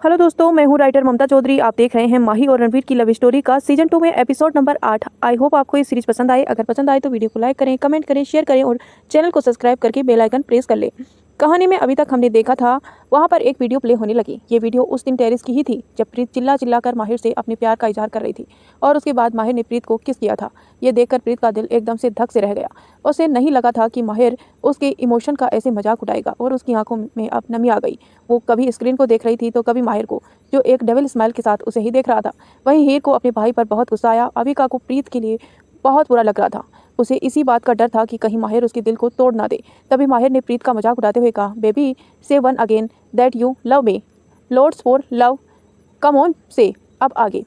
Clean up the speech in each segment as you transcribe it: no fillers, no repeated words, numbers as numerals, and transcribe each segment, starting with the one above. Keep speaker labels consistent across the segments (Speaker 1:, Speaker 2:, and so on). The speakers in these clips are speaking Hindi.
Speaker 1: हेलो दोस्तों, मैं हूँ राइटर ममता चौधरी। आप देख रहे हैं माही और रणवीर की लव स्टोरी का सीजन 2 में एपिसोड नंबर 8। आई होप आपको ये सीरीज पसंद आए। अगर पसंद आए तो वीडियो को लाइक करें, कमेंट करें, शेयर करें और चैनल को सब्सक्राइब करके बेल आइकन प्रेस कर लें। कहानी में अभी तक हमने देखा था, वहाँ पर एक वीडियो प्ले होने लगी। ये वीडियो उस दिन टेरेस की ही थी जब प्रीत चिल्ला चिल्ला कर माहिर से अपने प्यार का इजहार कर रही थी और उसके बाद माहिर ने प्रीत को किस किया था। ये देखकर प्रीत का दिल एकदम से धक से रह गया। उसे नहीं लगा था कि माहिर उसके इमोशन का ऐसे मजाक उठाएगा और उसकी आंखों में अब नमी आ गई। वो कभी स्क्रीन को देख रही थी तो कभी माहिर को, जो एक डेविल स्माइल के साथ उसे ही देख रहा था। वहीं हीर को अपने भाई पर बहुत गुस्सा आया। अविका को प्रीत के लिए बहुत बुरा लग रहा था। उसे इसी बात का डर था कि कहीं माहिर उसके दिल को तोड़ ना दे। तभी माहिर ने प्रीत का मजाक उड़ाते हुए कहा, बेबी से one again that you love me, loads for love, come on से, अब आगे।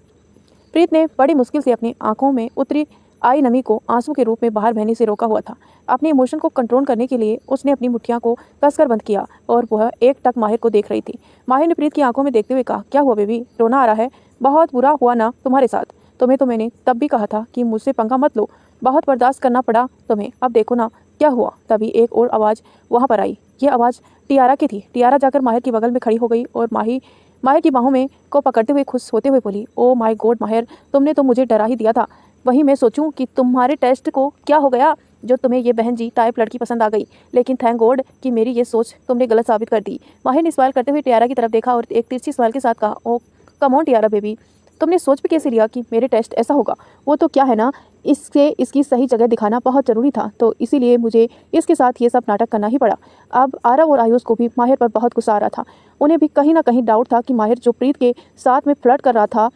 Speaker 1: प्रीत ने बड़ी मुश्किल से अपनी आंखों में उतरी आई नमी को आंसू के रूप में बाहर बहने से रोका हुआ था। अपने इमोशन को कंट्रोल करने के लिए उसने अपनी मुट्ठियां को कसकर बंद किया और वह एक टक माहिर को देख रही थी। माहिर ने प्रीत की आंखों में देखते हुए कहा, क्या हुआ बेबी, रोना आ रहा है? बहुत बुरा हुआ ना तुम्हारे साथ? तुम्हें तो मैंने तब भी कहा था कि मुझसे पंगा मत लो, बहुत बर्दाश्त करना पड़ा तुम्हें, अब देखो ना क्या हुआ। तभी एक और आवाज़ वहाँ पर आई। ये आवाज़ टियारा की थी। टियारा जाकर माहिर के बगल में खड़ी हो गई और माहिर की बाहों में को पकड़ते हुए खुश होते हुए बोली, ओ माय गॉड माहिर, तुमने तो मुझे डरा ही दिया था। वही मैं सोचूं कि तुम्हारे टेस्ट को क्या हो गया जो तुम्हें ये बहन जी टाइप लड़की पसंद आ गई। लेकिन थैंक गॉड कि मेरी ये सोच तुमने गलत साबित कर दी। माहिर ने स्माइल करते हुए टियारा की तरफ देखा और एक तिरछी स्माइल के साथ कहा, ओ कम ऑन टियारा बेबी, तुमने सोच भी कैसे लिया कि मेरे टेस्ट ऐसा होगा? वो तो क्या है ना, इससे इसकी सही जगह दिखाना बहुत ज़रूरी था, तो इसीलिए मुझे इसके साथ ये सब नाटक करना ही पड़ा। अब आरव और आयुष को भी माहिर पर बहुत गुस्सा आ रहा था। उन्हें भी कहीं ना कहीं डाउट था कि माहिर जो प्रीत के साथ में फ्लर्ट कर रहा था,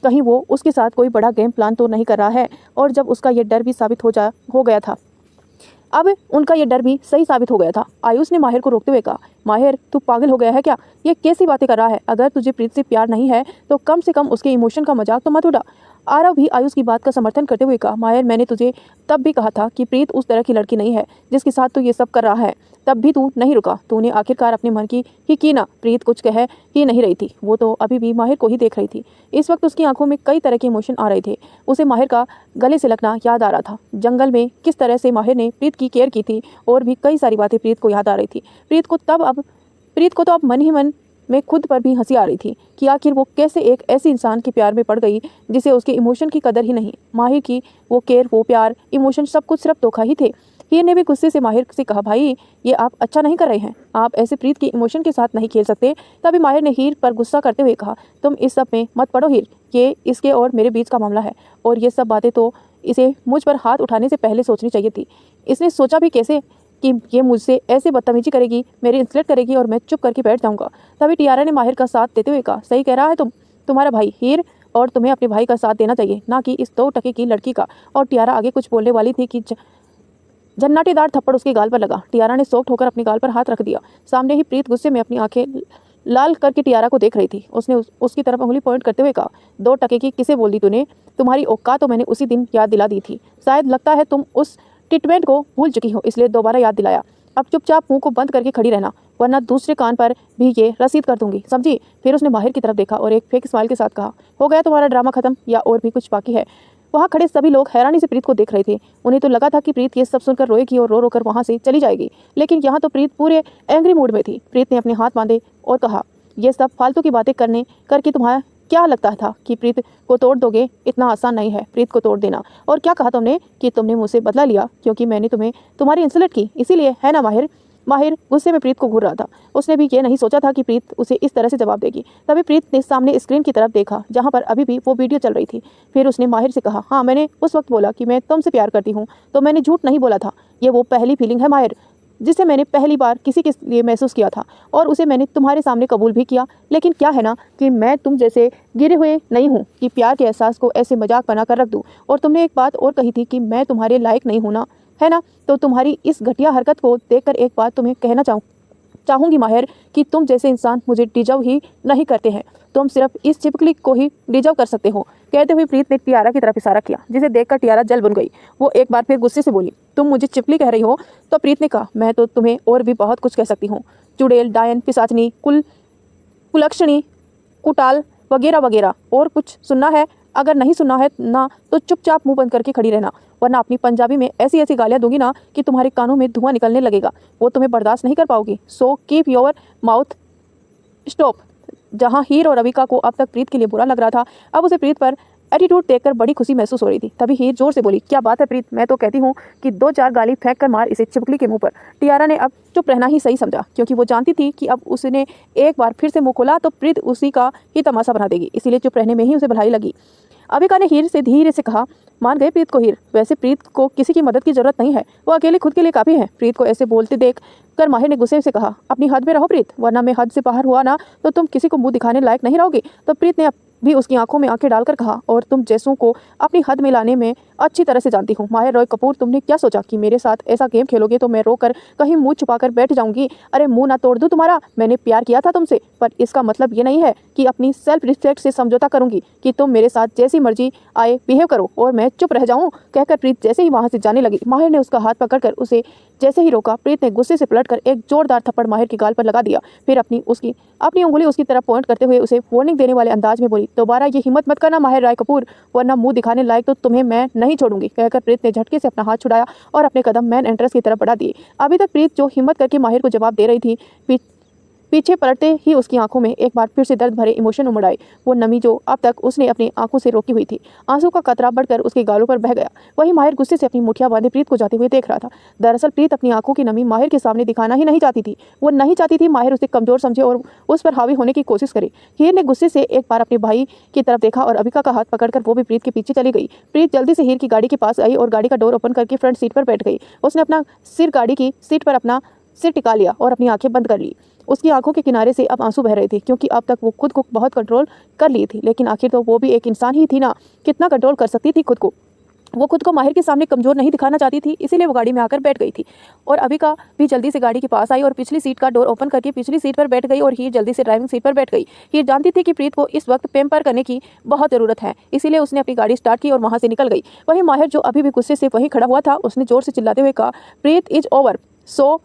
Speaker 1: कहीं वो उसके साथ कोई बड़ा गेम प्लान तो नहीं कर रहा है। और जब उसका ये डर भी साबित हो गया था, अब उनका ये डर भी सही साबित हो गया था। आयुष ने माहिर को रोकते हुए कहा, माहिर तू पागल हो गया है क्या? ये कैसी बातें कर रहा है? अगर तुझे प्रीत से प्यार नहीं है तो कम से कम उसके इमोशन का मजाक तो मत उड़ा। आरव भी आयुष की बात का समर्थन करते हुए कहा, माहिर मैंने तुझे तब भी कहा था कि प्रीत उस तरह की लड़की नहीं है जिसके साथ तू ये सब कर रहा है, तब भी तू नहीं रुका। तूने आखिरकार अपने मन की ही की ना। प्रीत कुछ कह ही नहीं रही थी, वो तो अभी भी माहिर को ही देख रही थी। इस वक्त उसकी आंखों में कई तरह के इमोशन आ रहे थे। उसे माहिर का गले से लगना याद आ रहा था, जंगल में किस तरह से माहिर ने प्रीत की केयर की थी, और भी कई सारी बातें प्रीत को याद आ रही थी। प्रीत को तो अब मन ही मन में खुद पर भी हंसी आ रही थी कि आखिर वो कैसे एक ऐसे इंसान के प्यार में पड़ गई जिसे उसके इमोशन की कदर ही नहीं। माहिर की वो केयर, वो प्यार, इमोशन सब कुछ सिर्फ धोखा ही थे। हीर ने भी गुस्से से माहिर से कहा, भाई ये आप अच्छा नहीं कर रहे हैं, आप ऐसे प्रीत के इमोशन के साथ नहीं खेल सकते। तभी माहिर ने हीर पर गुस्सा करते हुए कहा, तुम इस सब में मत पड़ो हीर, ये इसके और मेरे बीच का मामला है, और ये सब बातें तो इसे मुझ पर हाथ उठाने से पहले सोचनी चाहिए थी। इसने सोचा भी कैसे कि ये मुझसे ऐसे बदतमीजी करेगी, मेरी इंसल्ट करेगी और मैं चुप करके बैठ जाऊंगा। तभी टियारा ने माहिर का साथ देते हुए कहा, सही कह रहा है तुम्हारा भाई हीर, और तुम्हें अपने भाई का साथ देना चाहिए, ना कि इस 2 टके की लड़की का। और टियारा आगे कुछ बोलने वाली थी कि झन्नाटेदार थप्पड़ उसके गाल पर लगा। टियारा ने सॉफ्ट होकर अपने गाल पर हाथ रख दिया। सामने ही प्रीत गुस्से में अपनी आंखें लाल करके टियारा को देख रही थी। उसने उसकी तरफ उंगली पॉइंट करते हुए कहा, 2 टके की किसे बोल दी तूने? तुम्हारी औकात तो मैंने उसी दिन याद दिला दी थी। शायद लगता है तुम उस ट्रीटमेंट को भूल चुकी हो, इसलिए दोबारा याद दिलाया। अब चुपचाप मुंह को बंद करके खड़ी रहना, वरना दूसरे कान पर भी ये रसीद कर दूंगी, समझी? फिर उसने माहिर की तरफ देखा और एक फेक स्माइल के साथ कहा, हो गया तुम्हारा ड्रामा खत्म या और भी कुछ बाकी है? वहाँ खड़े सभी लोग हैरानी से प्रीत को देख रहे थे। उन्हें तो लगा था कि प्रीत ये सब सुनकर रोएगी और रो रो कर वहाँ से चली जाएगी, लेकिन यहाँ तो प्रीत पूरे एंग्री मूड में थी। प्रीत ने अपने हाथ बांधे और कहा, ये सब फालतू की बातें करके तुम्हारा क्या लगता था कि प्रीत को तोड़ दोगे? इतना आसान नहीं है प्रीत को तोड़ देना। और क्या कहा तुमने कि तुमने मुझसे बदला लिया क्योंकि मैंने तुम्हारी इंसल्ट की, इसीलिए, है ना माहिर? माहिर गुस्से में प्रीत को घूर रहा था। उसने भी ये नहीं सोचा था कि प्रीत उसे इस तरह से जवाब देगी। तभी प्रीत ने सामने स्क्रीन की तरफ देखा जहाँ पर अभी भी वो वीडियो चल रही थी। फिर उसने माहिर से कहा, हाँ मैंने उस वक्त बोला कि मैं तुमसे प्यार करती हूँ, तो मैंने झूठ नहीं बोला था। ये वो पहली फीलिंग है माहिर, जिसे मैंने पहली बार किसी के लिए महसूस किया था, और उसे मैंने तुम्हारे सामने कबूल भी किया। लेकिन क्या है ना कि मैं तुम जैसे गिरे हुए नहीं हूँ कि प्यार के एहसास को ऐसे मजाक बना कर रख दूँ। और तुमने एक बात और कही थी कि मैं तुम्हारे लायक नहीं हूँ ना, है ना? तो तुम्हारी इस घटिया हरकत को देखकर एक बात तुम्हें कहना चाहूँगी माहिर, कि तुम जैसे इंसान मुझे डिजर्व ही नहीं करते हैं। तुम सिर्फ इस चिपकली को ही डिजर्व कर सकते हो। कहते हुए प्रीत ने टियारा की तरफ इशारा किया, जिसे देखकर टियारा जल बन गई। वो एक बार फिर गुस्से से बोली, तुम मुझे चिपकली कह रही हो? तो प्रीत ने कहा, मैं तो तुम्हें और भी बहुत कुछ कह सकती हूँ, चुड़ैल, डायन, पिशाचनी, कुलक्षणी, कुटाल, वगैरह वगैरह। और कुछ सुनना है? अगर नहीं सुनना है ना तो चुपचाप मुंह बंद करके खड़ी रहना, वरना अपनी पंजाबी में ऐसी ऐसी गालियाँ दूंगी ना कि तुम्हारे कानों में धुआं निकलने लगेगा। वो तुम्हें बर्दाश्त नहीं कर पाओगी। So keep your mouth stop. जहाँ हीर और रविका को अब तक प्रीत के लिए बुरा लग रहा था, अब उसे प्रीत पर एटीट्यूड देखकर बड़ी खुशी महसूस हो रही थी। तभी हीर जोर से बोली, क्या बात है प्रीत, मैं तो कहती हूँ कि 2-4 गाली फेंक कर मार इसे चिपकली के मुंह पर। टियारा ने अब चुप रहना ही सही समझा, क्योंकि वो जानती थी कि अब उसने एक बार फिर से मुंह खोला तो प्रीत उसी का ही तमाशा बना देगी, इसीलिए चुप रहने में ही उसे भलाई लगी। अबिका ने हीर से धीरे से कहा, मान गए प्रीत को हीर, वैसे प्रीत को किसी की मदद की जरूरत नहीं है, वो अकेले खुद के लिए काफ़ी है। प्रीत को ऐसे बोलते देख कर माहिर ने गुस्से से कहा, अपनी हद में रहो प्रीत, वरना मैं हद से बाहर हुआ ना तो तुम किसी को मुंह दिखाने लायक नहीं रहोगे। तो प्रीत ने भी उसकी आंखों में आंखें डालकर कहा, और तुम जैसों को अपनी हद में लाने में अच्छी तरह से जानती हूँ। माहिर रॉय कपूर, तुमने क्या सोचा कि मेरे साथ ऐसा गेम खेलोगे तो मैं रोकर कहीं मुंह छुपाकर बैठ जाऊंगी? अरे मुंह ना तोड़ दूं तुम्हारा, मैंने प्यार किया था तुमसे, पर इसका मतलब ये नहीं है कि अपनी सेल्फ रिस्पेक्ट से समझौता करूंगी कि तुम मेरे साथ जैसी मर्जी आए बिहेव करो और मैं चुप रह जाऊं। कहकर प्रीत जैसे ही वहां से जाने लगी, माहिर ने उसका हाथ पकड़कर उसे जैसे ही रोका, प्रीत ने गुस्से से पलटकर एक जोरदार थप्पड़ माहिर के गाल पर लगा दिया। फिर अपनी उंगली उसकी तरफ पॉइंट करते हुए उसे वार्निंग देने वाले अंदाज में बोली, दोबारा ये हिम्मत मत करना माहिर राय कपूर, वरना मुंह दिखाने लायक तो तुम्हें मैं नहीं छोड़ूंगी। कहकर प्रीत ने झटके से अपना हाथ छुड़ाया और अपने कदम मैन एंट्रेंस की तरफ बढ़ा दिए। अभी तक प्रीत जो हिम्मत करके माहिर को जवाब दे रही थी, पीछे पलटते ही उसकी आंखों में एक बार फिर से दर्द भरे इमोशन उमड़ आए, वो नमी जो अब तक उसने अपनी आंखों से रोकी हुई थी। आंसू का कतरा बढ़कर उसके गालों पर बह गया। वही माहिर गुस्से से अपनी मुठियां बांधे प्रीत को जाते हुए देख रहा था। दरअसल प्रीत अपनी आंखों की नमी माहिर के सामने दिखाना ही नहीं चाहती थी। वो नहीं चाहती थी माहिर उसे कमजोर समझे और उस पर हावी होने की कोशिश करे। हीर ने गुस्से से एक बार अपने भाई की तरफ देखा और अबिका का हाथ पकड़कर वो भी प्रीत के पीछे चली गई। प्रीत जल्दी से हीर की गाड़ी के पास आई और गाड़ी का डोर ओपन करके फ्रंट सीट पर बैठ गई। उसने अपना सिर गाड़ी की सीट पर अपना सिर टिका लिया और अपनी आंखें बंद कर ली। उसकी आंखों के किनारे से अब आंसू बह रहे थे, क्योंकि अब तक वो खुद को बहुत कंट्रोल कर ली थी, लेकिन आखिर तो वो भी एक इंसान ही थी ना, कितना कंट्रोल कर सकती थी खुद को। वो खुद को माहिर के सामने कमजोर नहीं दिखाना चाहती थी, इसीलिए वो गाड़ी में आकर बैठ गई थी। और अबिका भी जल्दी से गाड़ी के पास आई और पिछली सीट का डोर ओपन करके पिछली सीट पर बैठ गई और हीर जल्दी से ड्राइविंग सीट पर बैठ गई। हीर जानती थी कि प्रीत को इस वक्त पेम्पर करने की बहुत ज़रूरत है, इसीलिए उसने अपनी गाड़ी स्टार्ट की और वहाँ से निकल गई। वहीं माहिर जो अभी भी गुस्से से वहीं खड़ा हुआ था, उसने जोर से चिल्लाते हुए कहा, Preet is over, so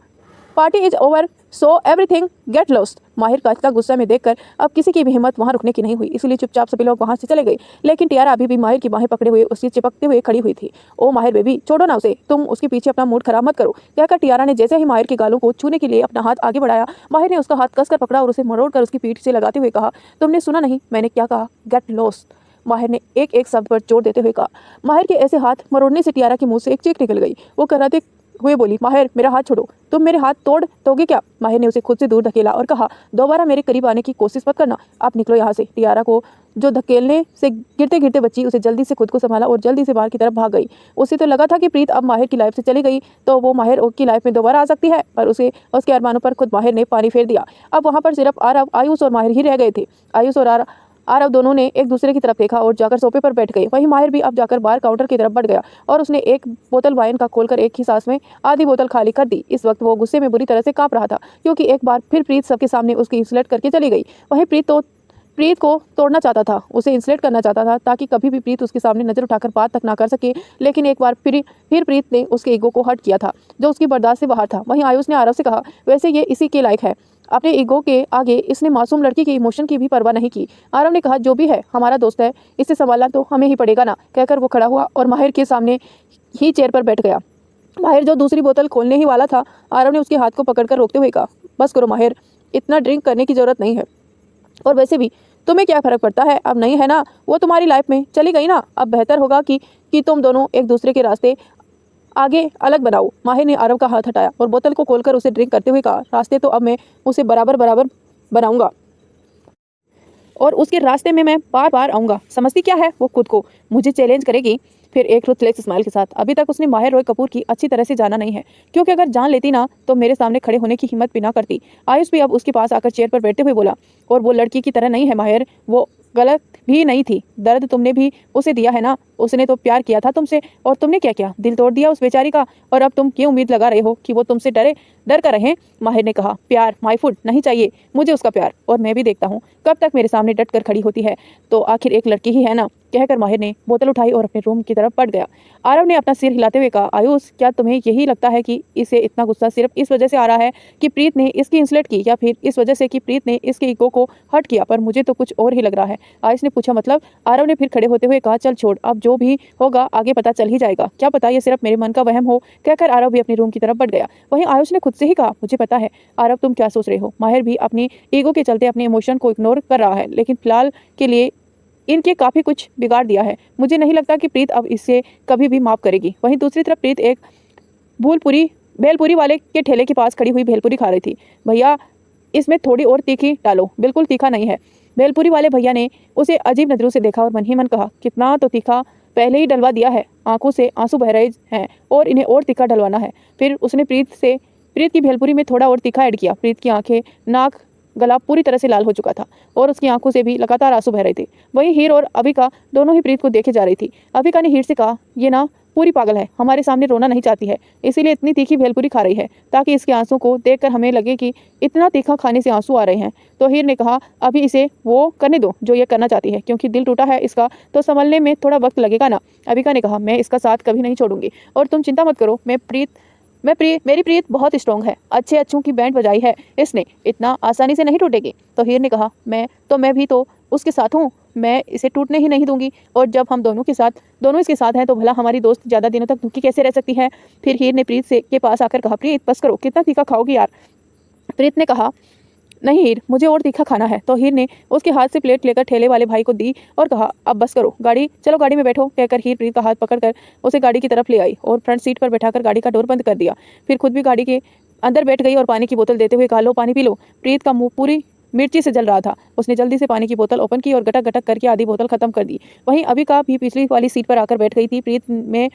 Speaker 1: party is over, so everything get lost. Mahir का इतना गुस्सा में देखकर अब किसी की भी हिम्मत वहां रुकने की नहीं हुई, इसलिए चुपचाप सभी लोग वहां से चले गए। लेकिन टियारा अभी भी माहिर की बाहें पकड़े हुए उससे चिपकते हुए खड़ी हुई थी। ओ माहिर बेबी, छोड़ो ना उसे, तुम उसके पीछे अपना मूड खराब मत करो। कहकर टियारा ने जैसे ही माहिर के गालों को छूने के लिए अपना हाथ आगे बढ़ाया, माहिर ने उसका हाथ कसकर पकड़ा और उसे मरोड़कर उसकी पीठ से लगाते हुए कहा, तुमने सुना नहीं मैंने क्या कहा? Gate lost. माहिर ने एक एक शब्द पर जोर देते हुए कहा। माहिर के ऐसे हाथ मरोड़ने से टियारा के मुंह से एक चीख निकल गई। वो कराते हुए बोली, माहिर मेरा हाथ छोड़ो, तुम मेरे हाथ तोड़ दोगे क्या? माहिर ने उसे खुद से दूर धकेला और कहा, दोबारा मेरे करीब आने की कोशिश मत करना, आप निकलो यहाँ से। टियारा को जो धकेलने से गिरते गिरते बची, उसे जल्दी से खुद को संभाला और जल्दी से बाहर की तरफ भाग गई। उसे तो लगा था कि प्रीत अब माहिर की लाइफ से चली गई तो वो माहिर की लाइफ में दोबारा आ सकती है, पर उसे उसके अरमानों पर खुद माहिर ने पानी फेर दिया। अब वहाँ पर सिर्फ आयुष और माहिर ही रह गए थे। आयुष और आरव दोनों ने एक दूसरे की तरफ देखा और जाकर सोफे पर बैठ गए। वहीं माहिर भी अब जाकर बार काउंटर की तरफ बढ़ गया और उसने एक बोतल वाइन का खोलकर एक ही सांस में आधी बोतल खाली कर दी। इस वक्त वो गुस्से में बुरी तरह से कांप रहा था, क्योंकि एक बार फिर प्रीत सबके सामने उसकी इंसल्ट करके चली गई। वहीं प्रीत को तोड़ना चाहता था, उसे इंसल्ट करना चाहता था, ताकि कभी भी प्रीत उसके सामने नजर उठाकर बात तक ना कर सके। लेकिन एक बार फिर प्रीत ने उसके ईगो को हर्ट किया था, जो उसकी बर्दाश्त से बाहर था। वहीं आयुष ने आरव से कहा, वैसे ये इसी के लायक है, अपने ईगो के आगे इसने मासूम लड़की के इमोशन की भी परवाह नहीं की। आरव ने कहा, जो भी है हमारा दोस्त है, इसे संभालना तो हमें ही पड़ेगा ना। कहकर वो खड़ा हुआ और माहिर के सामने ही चेयर पर बैठ गया। माहिर जो दूसरी बोतल खोलने ही वाला था, आरव ने उसके हाथ को पकड़कर रोकते हुए कहा, बस करो माहिर, इतना ड्रिंक करने की जरूरत नहीं है, और वैसे भी तुम्हें क्या फर्क पड़ता है, अब नहीं है ना, वो तुम्हारी लाइफ में चली गई ना, अब बेहतर होगा कि तुम दोनों एक दूसरे के रास्ते आगे अलग बनाओ। माहिर ने आरव का हाथ हटाया और बोतल को खोलकर उसे ड्रिंक करते हुए कहा, रास्ते तो अब मैं उसे बराबर बनाऊंगा और उसके रास्ते में मैं बार बार आऊँगा। समझती क्या है, वो खुद को मुझे चैलेंज करेगी, फिर एक रुथलेस स्माइल के साथ। अभी तक उसने माहिर रॉय कपूर की अच्छी तरह से जाना नहीं है, क्योंकि अगर जान लेती ना तो मेरे सामने खड़े होने की हिम्मत भी ना करती। आयुष भी अब उसके पास आकर चेयर पर बैठते हुए बोला, और वो लड़की की तरह नहीं है माहिर, वो गलत भी नहीं थी, दर्द तुमने भी उसे दिया है ना, उसने तो प्यार किया था तुमसे और तुमने क्या किया, दिल तोड़ दिया उस बेचारी का, और अब तुम क्यों उम्मीद लगा रहे हो कि वो तुमसे डर कर रहे? माहिर ने कहा, प्यार माय फूड नहीं चाहिए मुझे उसका प्यार, और मैं भी देखता हूँ कब तक मेरे सामने डट कर खड़ी होती है, तो आखिर एक लड़की ही है ना। कहकर माहिर ने बोतल उठाई और अपने रूम की तरफ बढ़ गया। आरव ने अपना सिर हिलाते हुए कहा, आयुष क्या तुम्हें यही लगता है कि इसे इतना गुस्सा सिर्फ इस वजह से आ रहा है कि प्रीत ने इसकी इंसल्ट की, या फिर इस वजह से कि प्रीत ने इसके ईगो को हर्ट किया? पर मुझे तो कुछ और ही लग रहा है। आयुष ने पूछा, मतलब? आरव ने फिर खड़े होते हुए कहा, चल छोड़, अब जो जो भी होगा आगे पता चल ही जाएगा, क्या पता ये सिर्फ मेरे मन का वहम हो, कहकर आरव भी अपने रूम की तरफ बढ़ गया। वहीं आयुष ने खुद से ही कहा, मुझे पता है आरव तुम क्या सोच रहे हो। माहिर भी अपनी ईगो के चलते अपने इमोशन को इग्नोर कर रहा है, लेकिन फिलहाल के लिए इनके काफ़ी कुछ बिगाड़ दिया है। मुझे नहीं लगता कि प्रीत अब इससे कभी भी माफ़ करेगी। वहीं दूसरी तरफ प्रीत एक भेलपुरी वाले के ठेले के पास खड़ी हुई भेलपुरी खा रही थी। भैया इसमें थोड़ी और तीखी डालो, बिल्कुल तीखा नहीं है। भेलपुरी वाले भैया ने उसे अजीब नज़रों से देखा और मन ही मन कहा, कितना तो तीखा पहले ही डलवा दिया है, आंखों से आंसू बह रहे हैं और इन्हें और तीखा डलवाना है। फिर उसने प्रीत की भेलपुरी में थोड़ा और तीखा ऐड किया। प्रीत की आंखें, नाक, गला पूरी तरह से लाल हो चुका था और उसकी आंखों से भी लगातार आंसू बह रहे थे। वहीं हीर और अविका दोनों ही प्रीत को देखे जा रही थी। अविका ने हीर से कहा, ये ना पूरी पागल है, हमारे सामने रोना नहीं चाहती है, इसीलिए इतनी तीखी भेलपुरी खा रही है ताकि इसके आंसू को देखकर हमें लगे कि इतना तीखा खाने से आंसू आ रहे हैं। तो हीर ने कहा, अभी इसे वो करने दो जो ये करना चाहती है, क्योंकि दिल टूटा है इसका तो संभलने में थोड़ा वक्त लगेगा ना। अविका ने कहा, मैं इसका साथ कभी नहीं छोड़ूंगी और तुम चिंता मत करो, मेरी प्रीत बहुत स्ट्रॉन्ग है, अच्छों की बैंड बजाई है इसने, इतना आसानी से नहीं टूटेगी। तो हीर ने कहा, मैं भी तो उसके साथ हूँ, मैं इसे टूटने ही नहीं दूंगी, और जब हम दोनों इसके साथ हैं तो भला हमारी दोस्त ज़्यादा दिनों तक दुखी कैसे रह सकती है। फिर हीर ने प्रीत के पास आकर कहा, प्रीत बस करो, कितना तीखा खाओगी यार। प्रीत ने कहा, नहीं हीर, मुझे और तीखा खाना है। तो हीर ने उसके हाथ से प्लेट लेकर ठेले वाले भाई को दी और कहा, अब बस करो, चलो गाड़ी में बैठो। कहकर हीर प्रीत का हाथ पकड़कर उसे गाड़ी की तरफ ले आई और फ्रंट सीट पर बैठाकर गाड़ी का डोर बंद कर दिया। फिर खुद भी गाड़ी के अंदर बैठ गई और पानी की बोतल देते हुए कहा, लो पानी पी लो। प्रीत का मुंह पूरी मिर्ची से जल रहा था। उसने जल्दी से पानी की बोतल ओपन की और गटक गटक करके आधी बोतल खत्म कर दी। वहीं अविका भी पिछली वाली सीट पर आकर बैठ गई थी। प्रीत ने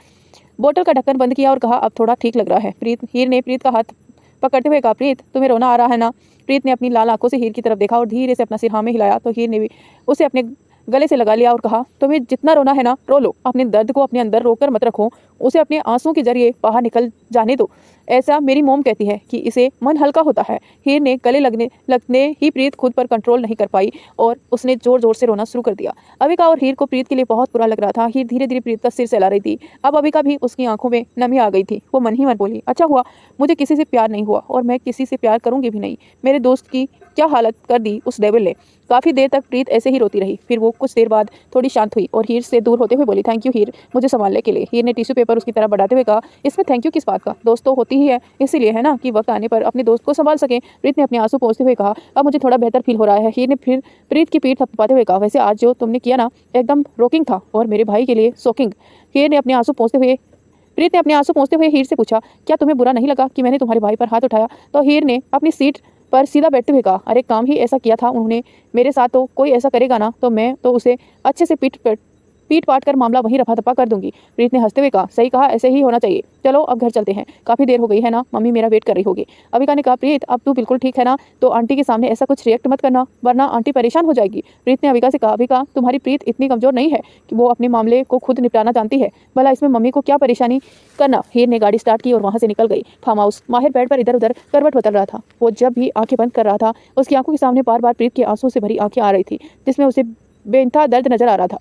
Speaker 1: बोतल का ढक्कन बंद किया और कहा, अब थोड़ा ठीक लग रहा है। हीर ने प्रीत का हाथ पकड़ते हुए कहा, प्रीत तुम्हें रोना आ रहा है ना। प्रीत ने अपनी लाल आंखों से हीर की तरफ देखा और धीरे से अपना सिर हाँ में हिलाया। तो हीर ने भी उसे अपने गले से लगा लिया और कहा, तुम्हें जितना रोना है ना रो लो, अपने दर्द को अपने अंदर रोकर मत रखो, उसे अपने आंसू के जरिए बाहर निकल जाने दो। ऐसा मेरी मोम कहती है कि इसे मन हल्का होता है। हीर ने गले लगने ही प्रीत खुद पर कंट्रोल नहीं कर पाई और उसने जोर जोर से रोना शुरू कर दिया। अविका और हीर को प्रीत के लिए बहुत बुरा लग रहा था। हीर धीरे धीरे प्रीत का सिर सहला रही थी। अब अविका भी उसकी आंखों में नमी आ गई थी। वो मन ही मन बोली, अच्छा हुआ मुझे किसी से प्यार नहीं हुआ और मैं किसी से प्यार करूंगी भी नहीं। मेरे दोस्त की क्या हालत कर दी उस डेविल ने। काफ़ी देर तक प्रीत ऐसे ही रोती रही। फिर वो कुछ देर बाद थोड़ी शांत हुई और हीर से दूर होते हुए बोली, थैंक यू हीर, मुझे संभालने के लिए। हीर ने टिश्यू पेपर उसकी तरफ बढ़ाते हुए कहा, इसमें थैंक यू किस बात का, दोस्त तो होती ही है, इसीलिए है ना कि वक्त आने पर अपने दोस्त को संभाल सके। प्रीत ने अपने आंसू पोंछते हुए कहा, अब मुझे थोड़ा बेहतर फील हो रहा है। हीर ने फिर प्रीत की पीठ थपथपाते हुए कहा, वैसे आज जो तुमने किया ना एकदम रॉकिंग था और मेरे भाई के लिए शॉकिंग। प्रीत ने अपने आंसू पोंछते हुए हीर से पूछा, क्या तुम्हें बुरा नहीं लगा कि मैंने तुम्हारे भाई पर हाथ उठाया। तो हीर ने अपनी सीट पर सीधा बैठते हुए कहा, अरे काम ही ऐसा किया था उन्होंने मेरे साथ, तो कोई ऐसा करेगा ना तो मैं तो उसे अच्छे से पीट पाट कर मामला वहीं रफा दफा कर दूंगी। प्रीत ने हंसते हुए कहा, सही कहा, ऐसे ही होना चाहिए। चलो अब घर चलते हैं, काफ़ी देर हो गई है ना, मम्मी मेरा वेट कर रही होगी। अविका ने कहा, प्रीत अब तू बिल्कुल ठीक है ना, तो आंटी के सामने ऐसा कुछ रिएक्ट मत करना वरना आंटी परेशान हो जाएगी। प्रीत ने अविका से कहा, अविका तुम्हारी प्रीत इतनी कमजोर नहीं है कि वो अपने मामले को खुद निपटाना जानती है, भला इसमें मम्मी को क्या परेशानी करना। हीर ने गाड़ी स्टार्ट की और वहाँ से निकल गई। Farm house. माहिर बेड पर इधर उधर करवट बदल रहा था। वो जब भी आंखें बंद कर रहा था उसकी आंखों के सामने बार बार प्रीत के आंसू से भरी आंखें आ रही थी, जिसमें उसे बेइंतहा दर्द नजर आ रहा था।